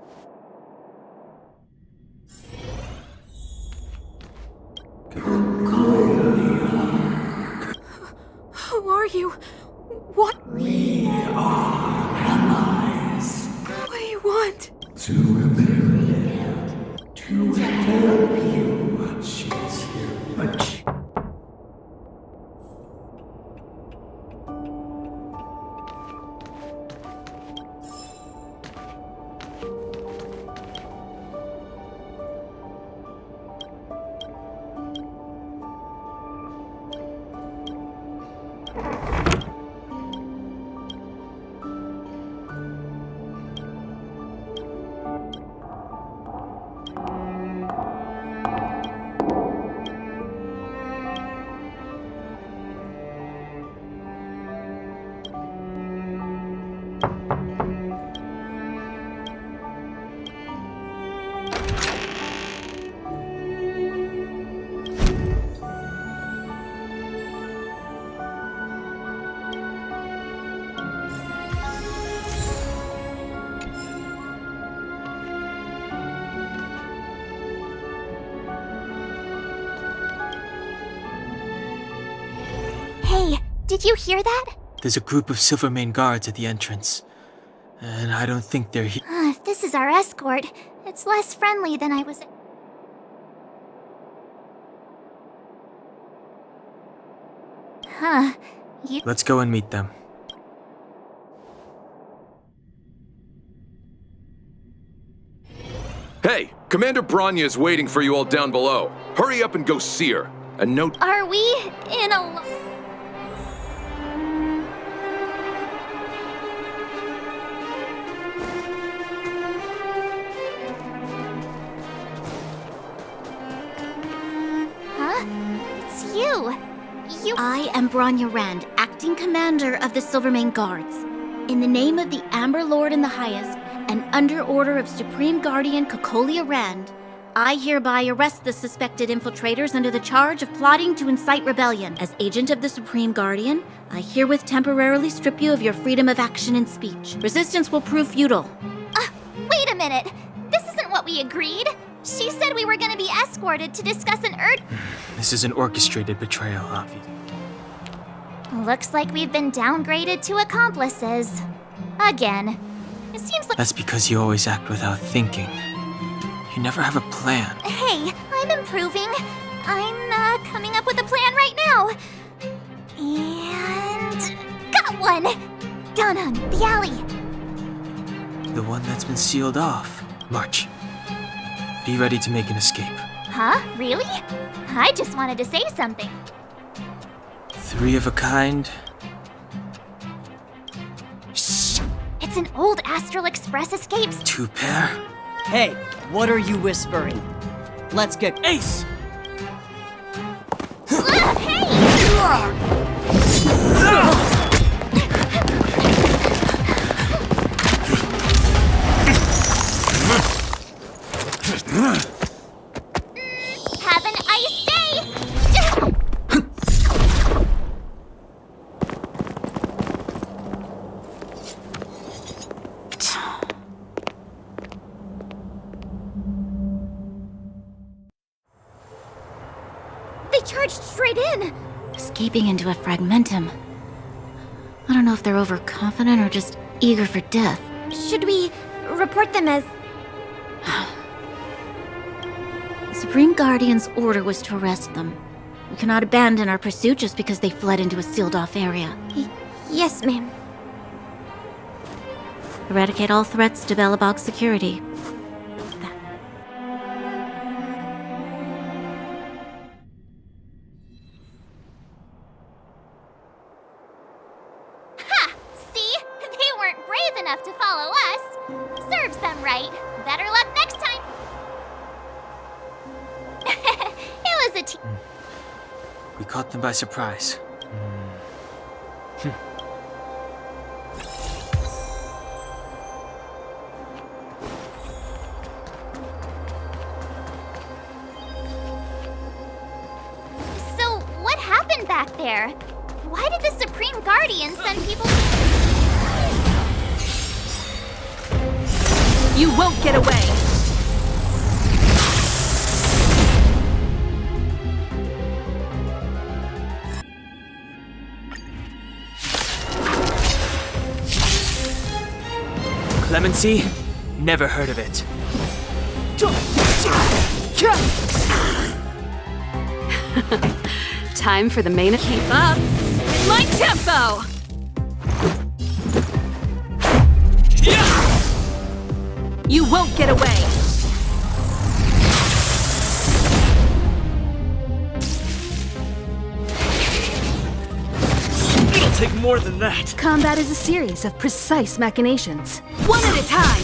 Who are you? What? We are allies. What do you want? To help you achieve. Hey, did you hear that? There's a group of Silvermane guards at the entrance. And I don't think they're here. If this is our escort, it's less friendly than I was. Huh. Let's go and meet them. Hey, Commander Bronya is waiting for you all down below. Hurry up and go see her. And note. Are we in a... Huh? It's you. I am Bronya Rand, acting commander of the Silvermane Guards. In the name of the Amber Lord in the Highest, and under order of Supreme Guardian Cocolia Rand, I hereby arrest the suspected infiltrators under the charge of plotting to incite rebellion. As agent of the Supreme Guardian, I herewith temporarily strip you of your freedom of action and speech. Resistance will prove futile. Wait a minute. This isn't what we agreed. She said we were going to be escorted to discuss an This is an orchestrated betrayal, obviously. Looks like we've been downgraded to accomplices. Again. It seems like... That's because you always act without thinking. You never have a plan. Hey, I'm improving. I'm coming up with a plan right now. And... got one! Down the alley. The one that's been sealed off. March. Be ready to make an escape. Huh? Really? I just wanted to say something. 3 of a kind. Shh! It's an old Astral Express escapes. 2 pair. Hey, what are you whispering? Let's get... Ace! Have an ice day! They charged straight in! Escaping into a fragmentum. I don't know if they're overconfident or just eager for death. Should we report them as... The Supreme Guardian's order was to arrest them. We cannot abandon our pursuit just because they fled into a sealed-off area. Yes, ma'am. Eradicate all threats to Belobog's security. Ha! See? They weren't brave enough to follow us. Serves them right. Better luck next time. It was a We caught them by surprise. So, what happened back there? Why did the Supreme Guardian send people... You won't get away! Clemency? Never heard of it. Time for the main... Keep up! In my tempo! You won't get away! It'll take more than that. Combat is a series of precise machinations. One at a time!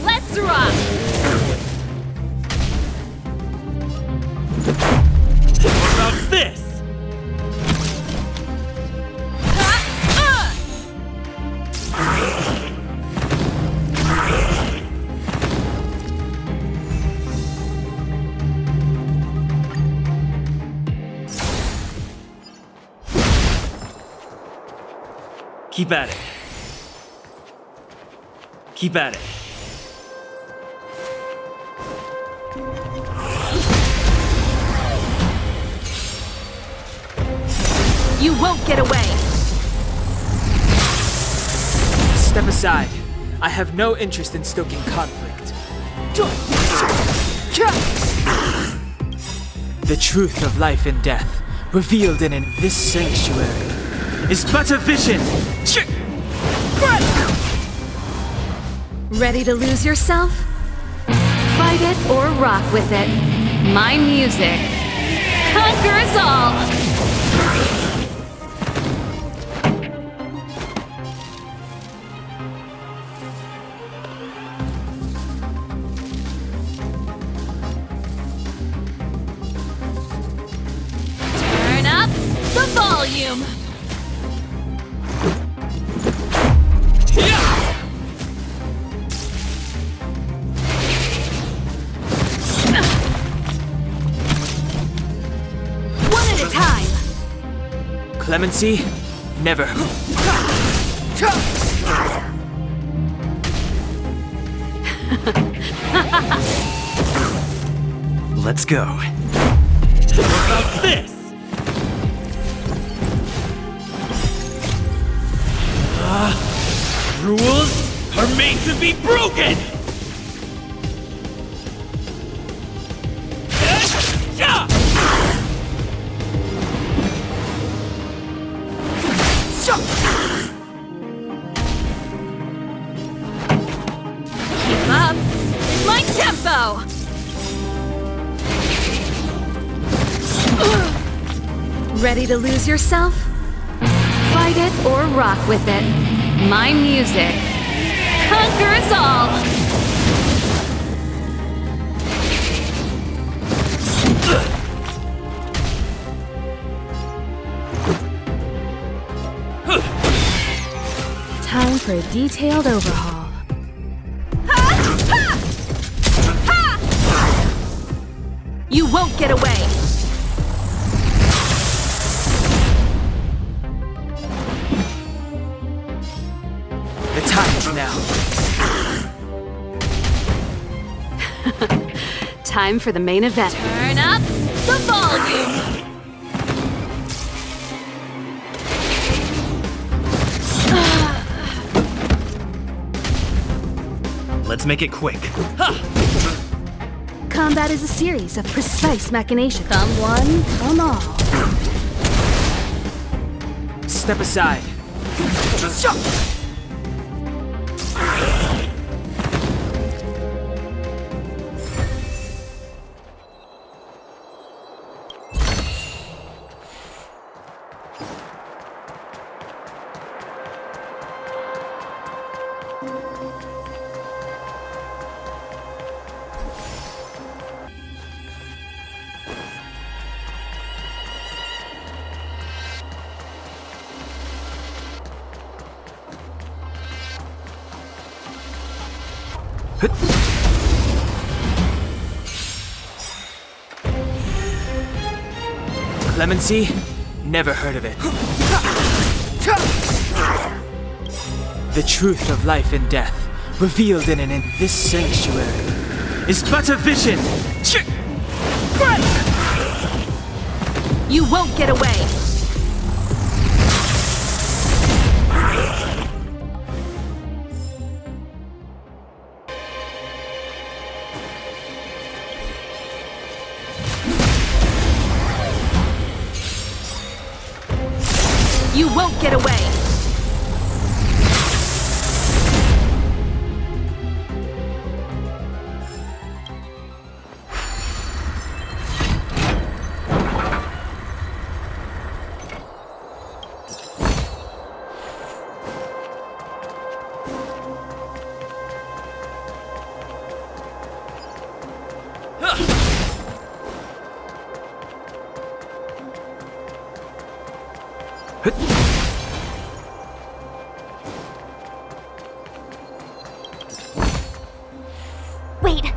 Let's rock! What about this? Keep at it. Keep at it. You won't get away! Step aside. I have no interest in stoking conflict. The truth of life and death, revealed in this sanctuary, is but a vision! Ready to lose yourself? Fight it or rock with it. My music conquers all! Turn up the volume! One at a time! Clemency? Never. Let's go. What about this? Rules are made to be broken! Keep up with my tempo! Ready to lose yourself? Fight it or rock with it. My music conquers all! Time for a detailed overhaul. You won't get away! The time's now. Time for the main event. Turn up the volume! Let's make it quick. Combat is a series of precise machinations. Come one, come all. Step aside. Clemency? Never heard of it. The truth of life and death, revealed in this sanctuary, is but a vision! You won't get away! You won't get away! Wait,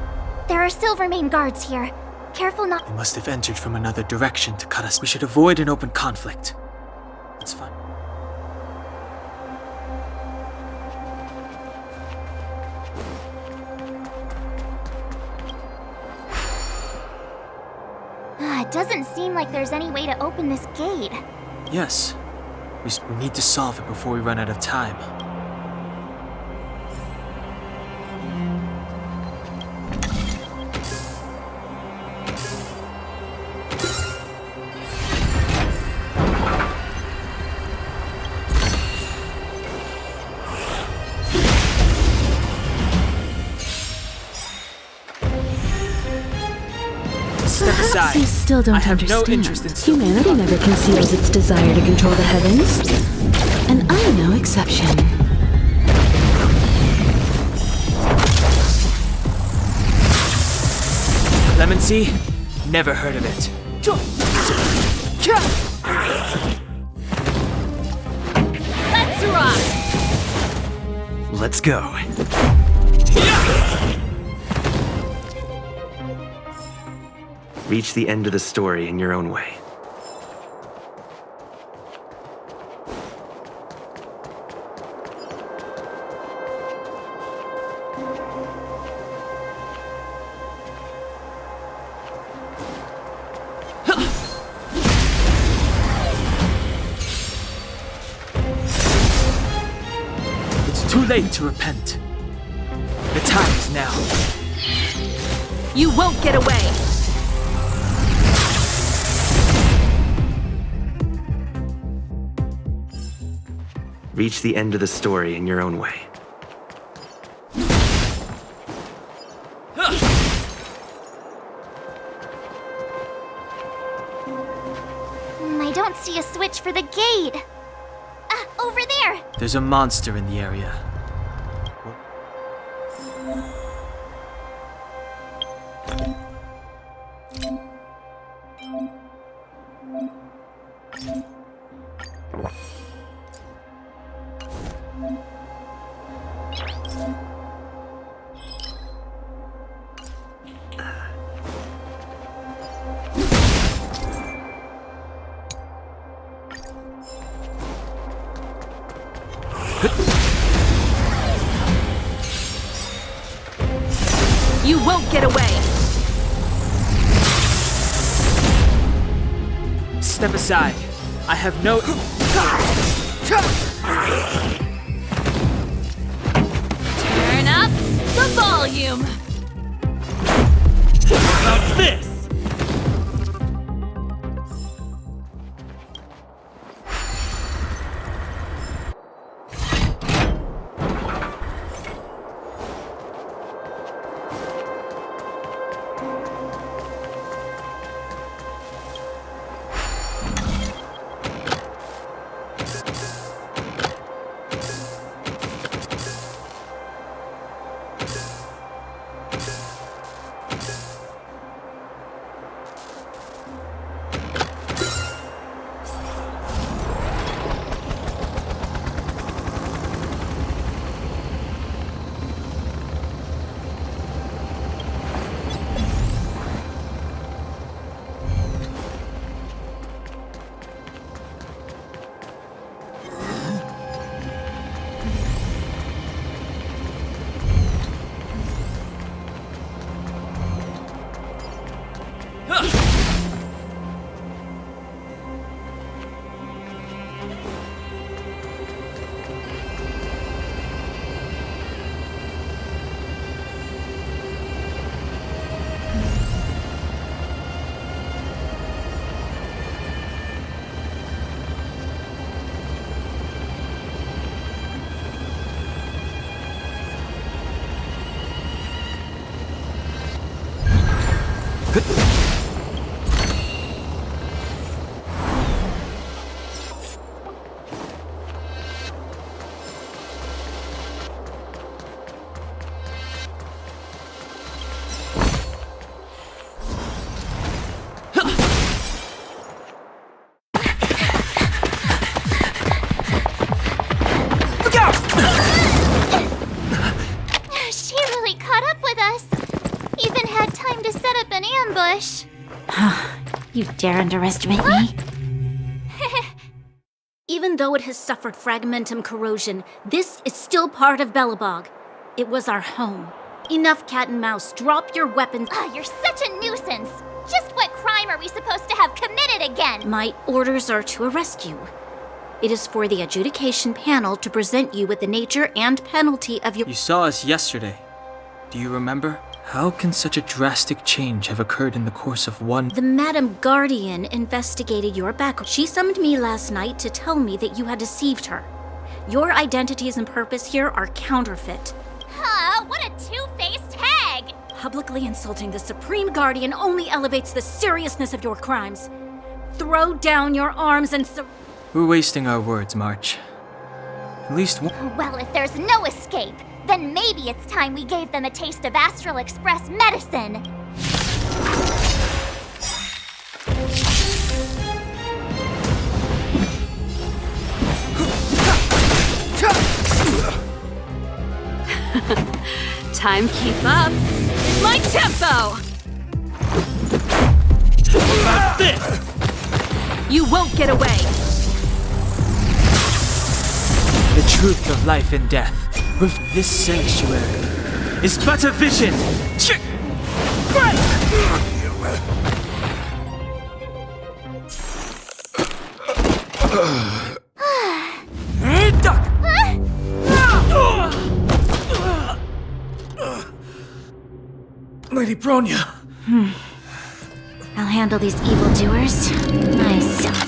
there are Silvermane guards here. Careful not— They must have entered from another direction to cut us. We should avoid an open conflict. It's fine. It doesn't seem like there's any way to open this gate. Yes. We need to solve it before we run out of time. Step aside. You still don't I have understand. no interest in Humanity never conceals its desire to control the heavens. And I'm no exception. Clemency? Never heard of it. Let's rock! Let's go. Reach the end of the story in your own way. It's too late to repent. The time is now. You won't get away! Reach the end of the story in your own way. I don't see a switch for the gate. Over there! There's a monster in the area. You won't get away! Step aside. I have no... Turn up the volume! How about this? She really caught up with us. Even had time to set up an ambush. You dare underestimate me? Even though it has suffered fragmentum corrosion, this is still part of Belobog. It was our home. Enough cat and mouse. Drop your weapons. You're such a nuisance. Just what crime crime are we supposed to have committed again? My orders are to arrest you. It is for the adjudication panel to present you with the nature and penalty of your— You saw us yesterday. Do you remember? How can such a drastic change have occurred in the course of one— The Madam Guardian investigated your background. She summoned me last night to tell me that you had deceived her. Your identities and purpose here are counterfeit. Huh, what a two-faced hag! Publicly insulting the Supreme Guardian only elevates the seriousness of your crimes. Throw down your arms and We're wasting our words, March. At least one— Well, if there's no escape, then maybe it's time we gave them a taste of Astral Express medicine. Time keep up. It's my tempo! What about this? You won't get away! the truth of life and death. With this sanctuary is but a vision. Lady Bronya. I'll handle these evildoers myself.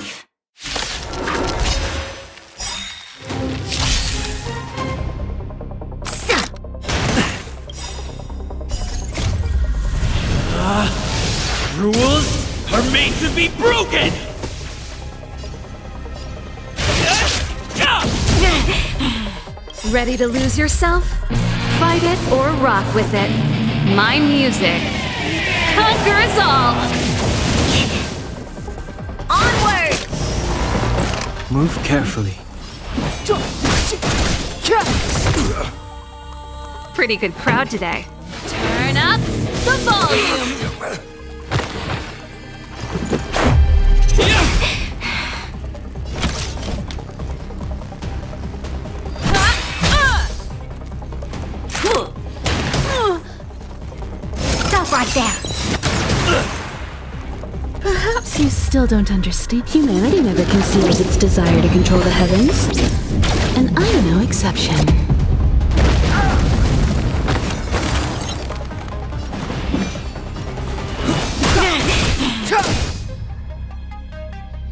Rules are made to be broken! Ready to lose yourself? Fight it or rock with it. My music conquers all! Onward! Move carefully. Pretty good crowd today. Turn up the volume! Stop right there! Perhaps you still don't understand. Humanity never conceals its desire to control the heavens. And I'm no exception.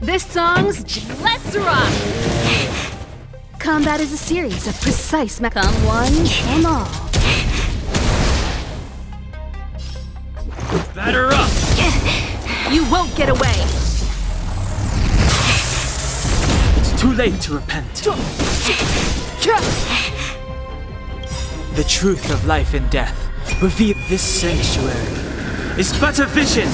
This song's Let's Rock! Combat is a series of precise come one, come all. Batter up! You won't get away! It's too late to repent. The truth of life and death. Reveal this sanctuary is but a vision.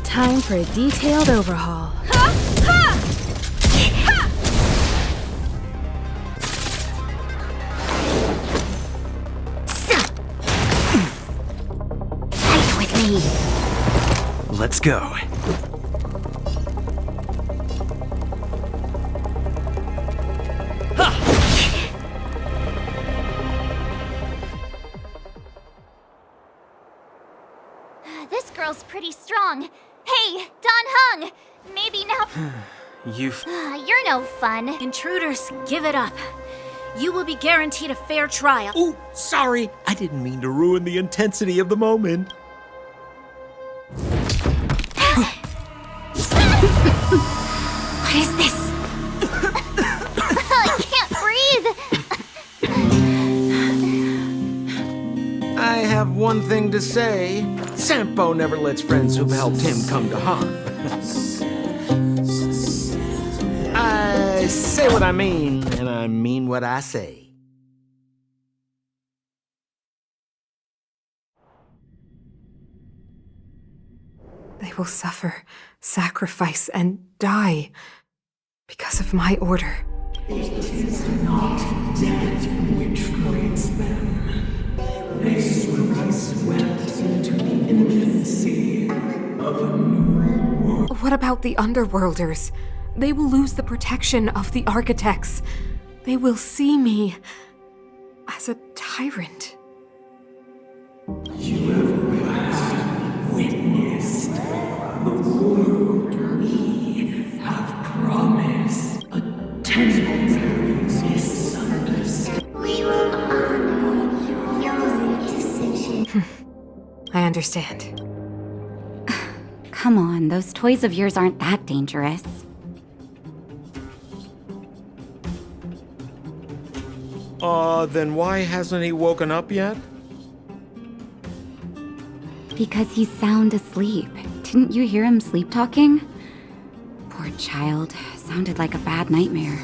Time for a detailed overhaul. Fight with me. Let's go. This girl's pretty strong. Hey, Don Hung! Maybe now— You're no fun. Intruders, give it up. You will be guaranteed a fair trial. Ooh, sorry. I didn't mean to ruin the intensity of the moment. What is this? I can't breathe. I have one thing to say. Sampo never lets friends who've helped him come to harm. I say what I mean, and I mean what I say. They will suffer, sacrifice, and die because of my order. It is not death which creates them. They will be swept into the infancy of a new world. What about the Underworlders? They will lose the protection of the Architects. They will see me as a tyrant. You have last witnessed the world we have promised. A temporary misunderstanding. We will honor your decision. I understand. Come on, those toys of yours aren't that dangerous. Then why hasn't he woken up yet? Because he's sound asleep. Didn't you hear him sleep talking? Poor child. Sounded like a bad nightmare.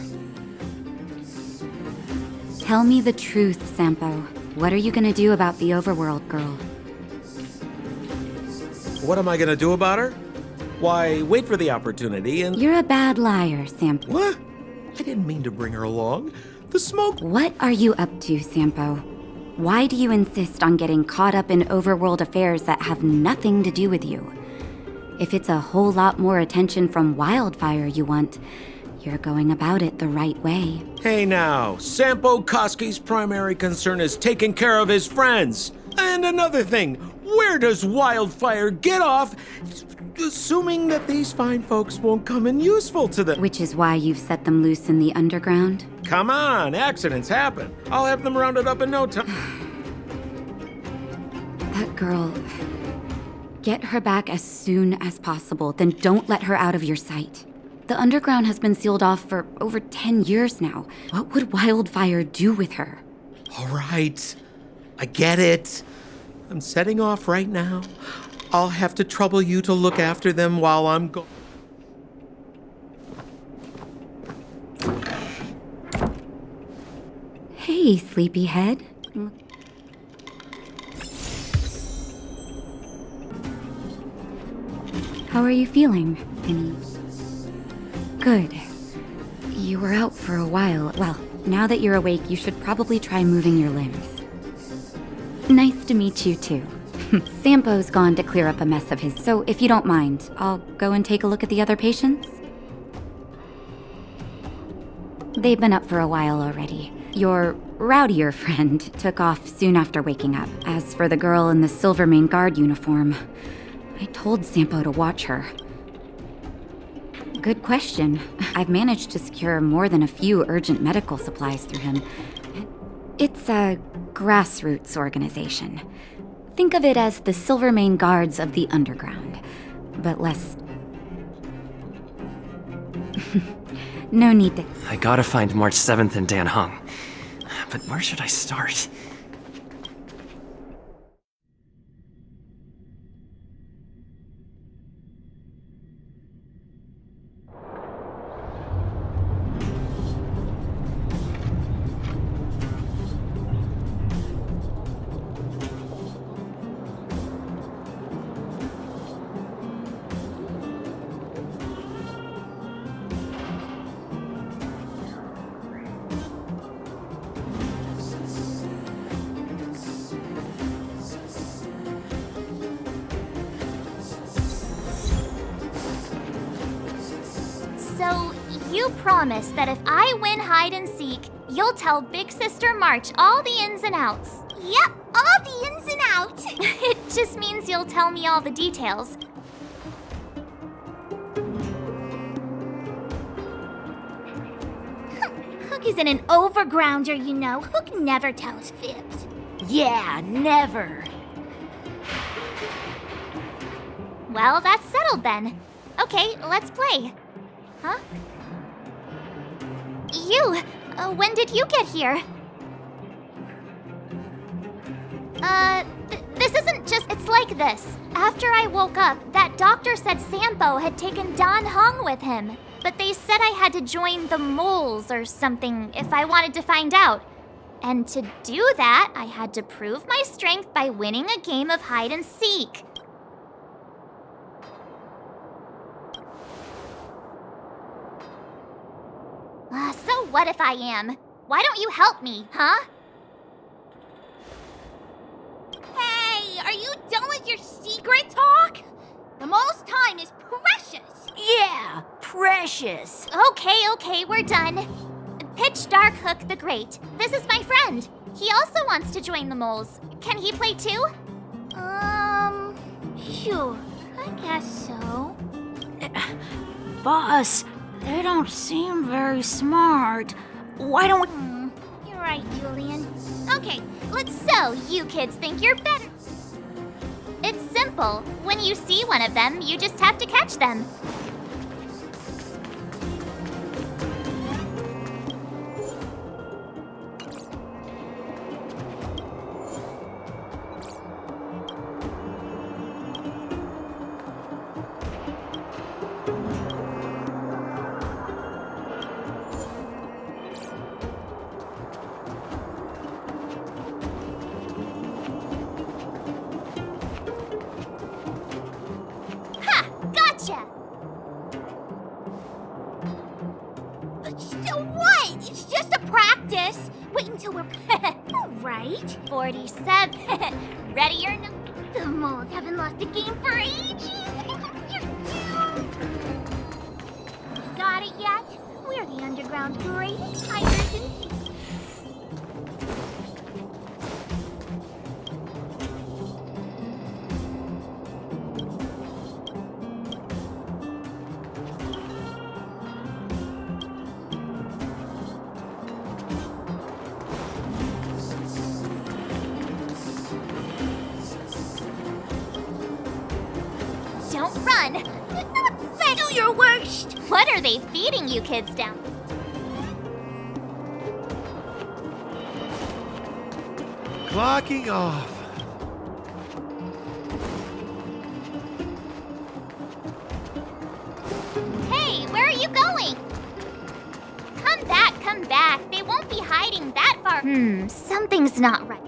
Tell me the truth, Sampo. What are you gonna do about the overworld girl? What am I gonna do about her? Why, wait for the opportunity and... You're a bad liar, Sampo. What? I didn't mean to bring her along. The smoke... What are you up to, Sampo? Why do you insist on getting caught up in overworld affairs that have nothing to do with you? If it's a whole lot more attention from Wildfire you want, you're going about it the right way. Hey now, Sampo Koski's primary concern is taking care of his friends. And another thing, where does Wildfire get off assuming that these fine folks won't come in useful to them? Which is why you've set them loose in the underground? Come on, accidents happen. I'll have them rounded up in no time. That girl... Get her back as soon as possible, then don't let her out of your sight. The underground has been sealed off for over 10 years now. What would Wildfire do with her? All right, I get it. I'm setting off right now. I'll have to trouble you to look after them while I'm gone. Hey, sleepyhead. How are you feeling, Penny? Good. You were out for a while. Well, now that you're awake, you should probably try moving your limbs. Nice to meet you, too. Sampo's gone to clear up a mess of his, so if you don't mind, I'll go and take a look at the other patients. They've been up for a while already. Your rowdier friend took off soon after waking up. As for the girl in the Silvermane Guard uniform, I told Sampo to watch her. Good question. I've managed to secure more than a few urgent medical supplies through him. It's a grassroots organization. Think of it as the Silvermane Guards of the Underground, but less... No need to... I gotta find March 7th and Dan Hung. But where should I start? So, you promise that if I win hide and seek, you'll tell Big Sister March all the ins and outs. Yep, all the ins and outs. It just means you'll tell me all the details. Hook isn't an overgrounder, you know. Hook never tells fibs. Yeah, never. Well, that's settled then. Okay, let's play. Huh? You! When did you get here? This isn't just... It's like this. After I woke up, that doctor said Sampo had taken Don Hung with him. But they said I had to join the moles or something if I wanted to find out. And to do that, I had to prove my strength by winning a game of hide and seek. So what if I am? Why don't you help me, huh? Hey, are you done with your secret talk? The most time is precious. Yeah, precious. Okay, we're done. Pitch Dark Hook the Great. This is my friend. He also wants to join the moles. Can he play too? Sure. I guess so. Boss, they don't seem very smart. Why don't we... You're right, Julian. Okay, so you kids think you're better. It's simple. When you see one of them, you just have to catch them. So what? It's just a practice. Wait until we're... right? 47. Ready or not? The moles haven't lost a game for ages. Got it yet? We're the underground's greatest hiders in... Don't run! Not fair. Do your worst! What are they feeding you kids down? Clocking off. Hey, where are you going? Come back. They won't be hiding that far. Something's not right.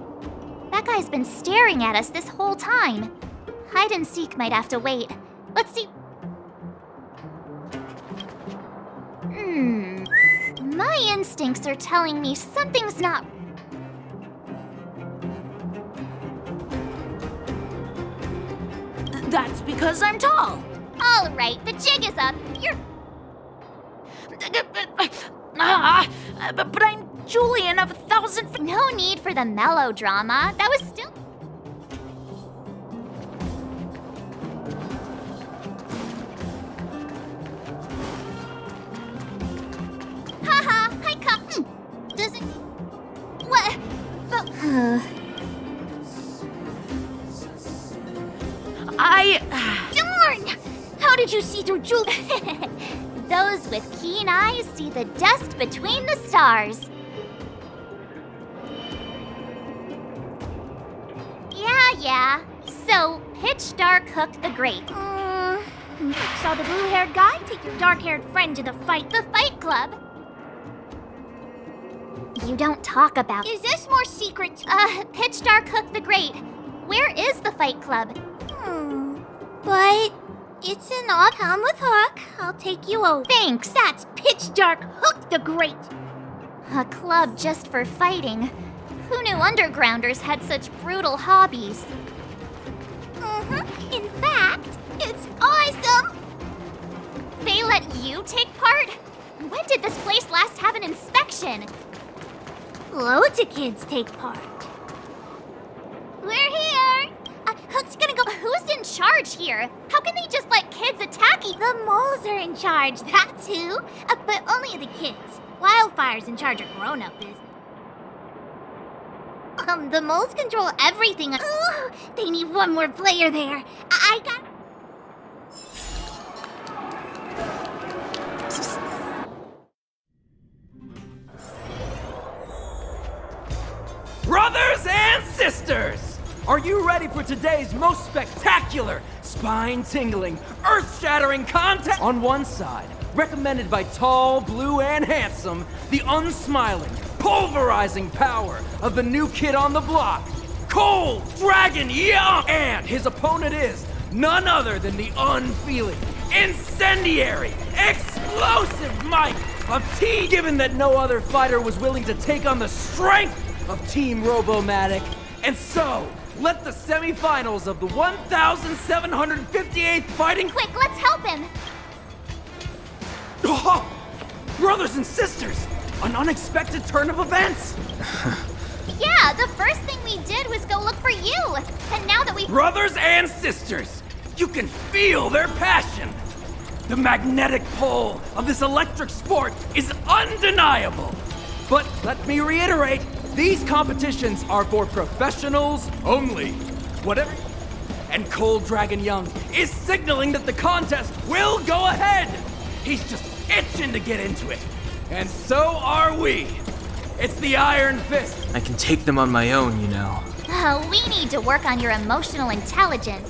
That guy's been staring at us this whole time. Hide and seek might have to wait. Let's see. My instincts are telling me something's not... That's because I'm tall. All right, the jig is up. You're... But I'm Julian of 1,000... No need for the melodrama. That was still... Haha, I come... Does it... What? Darn! How did you see through Julian? Those with keen eyes see the dust between the stars. Yeah. So, Pitch Dark Hook the Great. Saw the blue-haired guy take your dark-haired friend to the fight. The Fight Club? You don't talk about... Is this more secret? Pitch Dark Hook the Great. Where is the Fight Club? But it's an odd come with Hook. I'll take you over. Thanks. That's Pitch Dark Hook the Great. A club just for fighting. Who knew undergrounders had such brutal hobbies? In fact, it's awesome. They let you take part? When did this place last have an inspection? Loads of kids take part. We're here. Hook's gonna go... Who's in charge here? How can they just let kids attack each... The moles are in charge, that's who. But only the kids. Wildfire's in charge of grown-up business. The moles control everything. Ooh, they need one more player there. I got... Brothers and sisters! Are you ready for today's most spectacular, spine-tingling, earth-shattering contest? On one side, recommended by tall, blue, and handsome, the unsmiling, pulverizing power of the new kid on the block, Cold Dragon Young! And his opponent is none other than the unfeeling, incendiary, explosive might of Team. Given that no other fighter was willing to take on the strength of Team Robomatic, and so let the semifinals of the 1,758th fighting... Quick, let's help him! Oh, brothers and sisters, an unexpected turn of events! Yeah, Yeah, the first thing we did was go look for you. And now that we... Brothers and sisters, you can feel their passion. The magnetic pull of this electric sport is undeniable. But let me reiterate, these competitions are for professionals only. Whatever... And Cold Dragon Young is signaling that the contest will go ahead. He's just itching to get into it. And so are we. It's the Iron Fist. I can take them on my own, you know. Oh, we need to work on your emotional intelligence.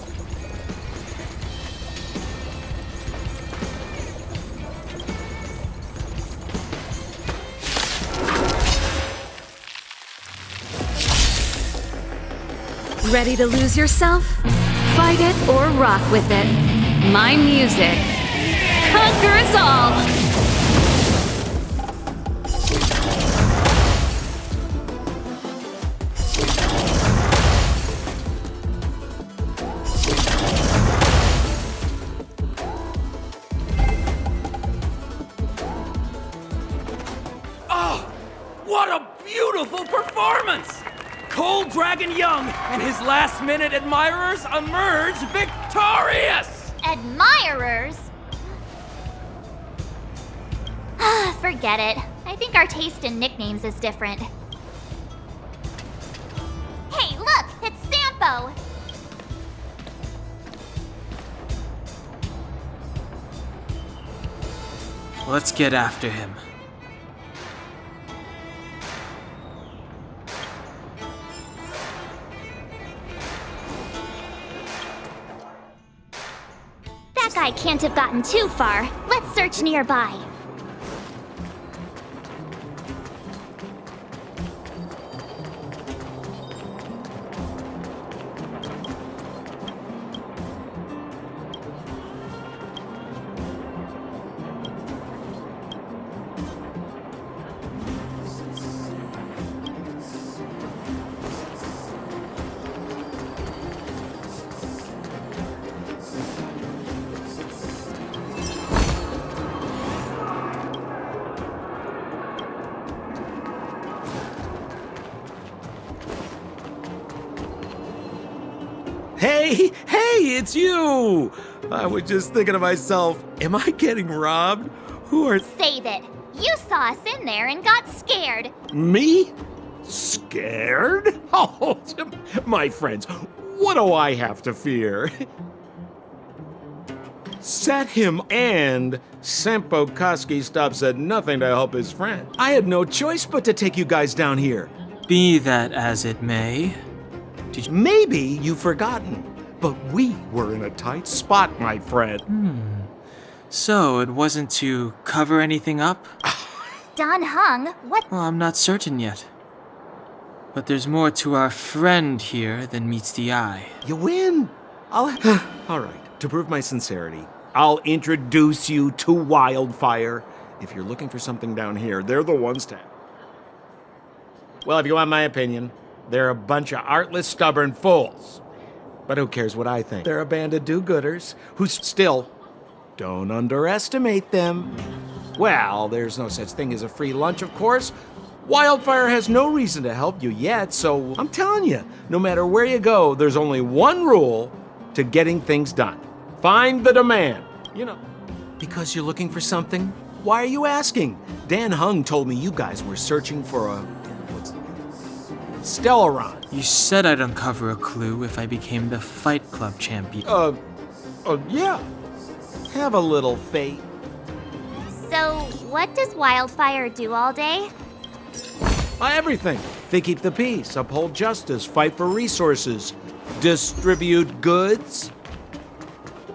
Ready to lose yourself? Fight it or rock with it. My music conquers all! Oh, what a beautiful performance! Cold Dragon Young and his last-minute admirers emerge victorious! Admirers? Forget it. I think our taste in nicknames is different. Hey, look! It's Sampo! Let's get after him. That guy can't have gotten too far. Let's search nearby. Hey, it's you! I was just thinking to myself, am I getting robbed? Who are... Save it. You saw us in there and got scared. Me? Scared? Oh, my friends, what do I have to fear? Set him and Sampo Koski stops at nothing to help his friend. I had no choice but to take you guys down here. Be that as it may. Maybe you've forgotten, but we were in a tight spot, my friend. So, it wasn't to cover anything up? Don Hung, what? Well, I'm not certain yet. But there's more to our friend here than meets the eye. You win! All right, to prove my sincerity, I'll introduce you to Wildfire. If you're looking for something down here, they're the ones to... Well, if you want my opinion, they're a bunch of artless, stubborn fools. But who cares what I think? They're a band of do-gooders who still don't underestimate them. Well, there's no such thing as a free lunch, of course. Wildfire has no reason to help you yet, so I'm telling you, no matter where you go, there's only one rule to getting things done. Find the demand. You know, because you're looking for something? Why are you asking? Dan Hung told me you guys were searching for a... Stellaron. You said I'd uncover a clue if I became the Fight Club champion. Yeah. Have a little faith. So, what does Wildfire do all day? Everything. They keep the peace, uphold justice, fight for resources, distribute goods.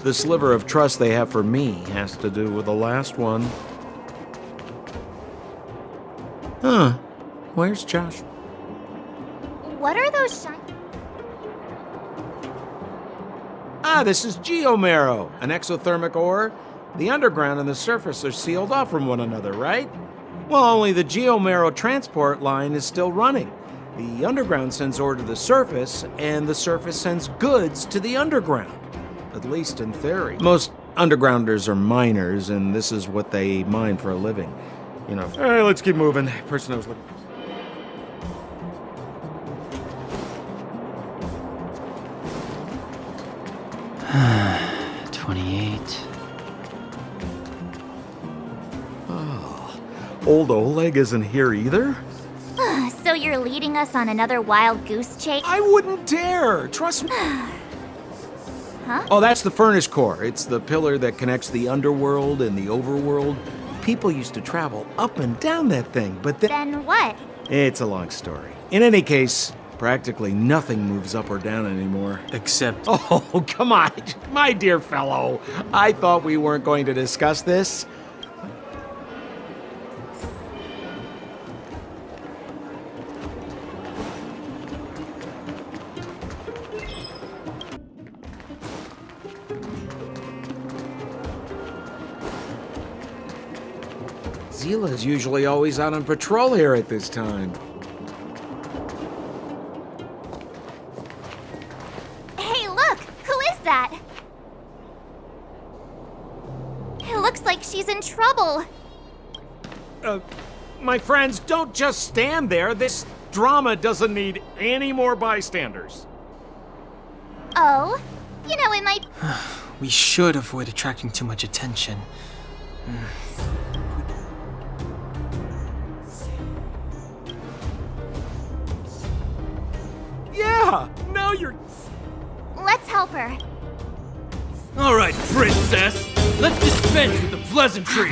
The sliver of trust they have for me has to do with the last one. Huh. Where's Josh? What are those shiny... This is Geomarrow, an exothermic ore. The underground and the surface are sealed off from one another, right? Well, only the Geomarrow transport line is still running. The underground sends ore to the surface, and the surface sends goods to the underground. At least in theory. Most undergrounders are miners, and this is what they mine for a living. You know. All right, let's keep moving. Person knows what... 28. Oh, old Oleg isn't here either? So you're leading us on another wild goose chase? I wouldn't dare! Trust me. Huh? Oh, that's the furnace core. It's the pillar that connects the underworld and the overworld. People used to travel up and down that thing, but Then what? It's a long story. In any case, practically nothing moves up or down anymore. Except... Oh, come on, my dear fellow. I thought we weren't going to discuss this. Zila's usually always out on patrol here at this time. Hey, look! Who is that? It looks like she's in trouble. My friends, don't just stand there. This drama doesn't need any more bystanders. Oh? You know, it might... We should avoid attracting too much attention. Yeah! Now you're... Let's help her. All right, princess. Let's dispense with the pleasantries.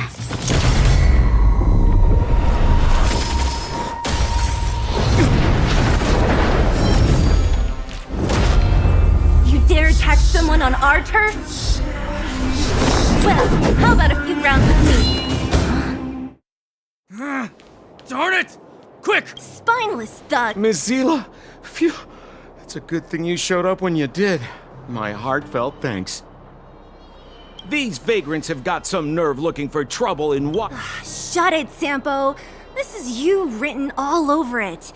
You dare attack someone on our turf? Well, how about a few rounds with me? Darn it! Quick! Spineless thug. Miss Zila, phew. It's a good thing you showed up when you did. My heartfelt thanks. These vagrants have got some nerve looking for trouble in what? Shut it, Sampo. This is you written all over it.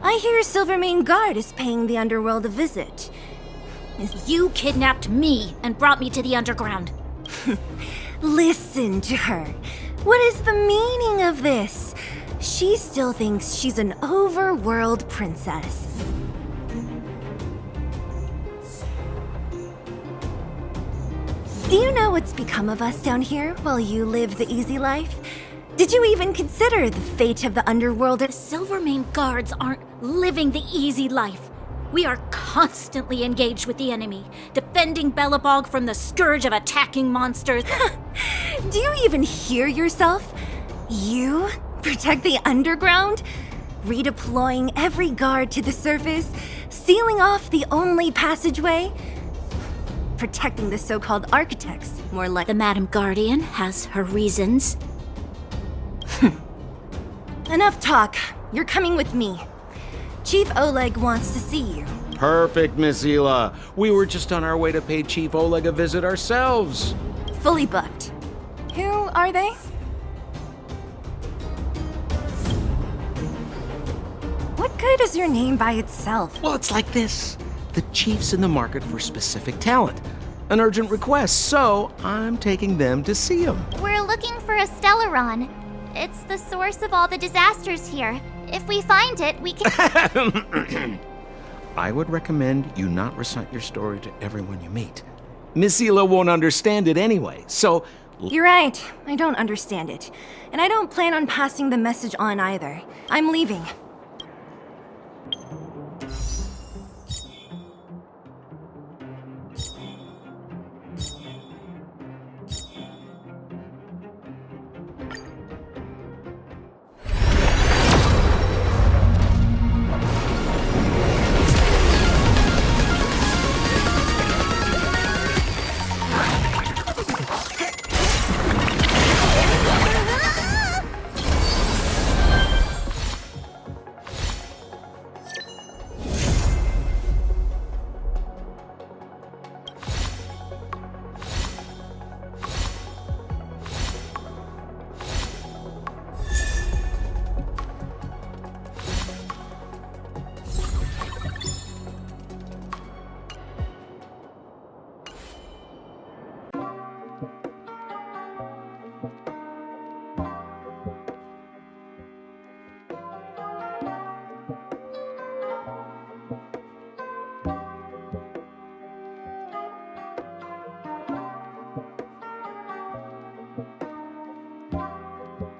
I hear Silvermane Guard is paying the underworld a visit. You kidnapped me and brought me to the underground. Listen to her. What is the meaning of this? She still thinks she's an overworld princess. Do you know what's become of us down here while you live the easy life? Did you even consider the fate of the underworld? The Silvermane Guards aren't living the easy life. We are constantly engaged with the enemy, defending Belobog from the scourge of attacking monsters. Do you even hear yourself? You protect the underground? Redeploying every guard to the surface? Sealing off the only passageway? Protecting the so-called architects, more like... The Madam Guardian has her reasons. Enough talk. You're coming with me. Chief Oleg wants to see you. Perfect, Miss Zila. We were just on our way to pay Chief Oleg a visit ourselves. Fully booked. Who are they? What good is your name by itself? Well, it's like this. The chief's in the market for specific talent. An urgent request, so I'm taking them to see him. We're looking for a Stellaron. It's the source of all the disasters here. If we find it, we can... I would recommend you not recite your story to everyone you meet. Miss Zila won't understand it anyway, so... You're right. I don't understand it. And I don't plan on passing the message on either. I'm leaving.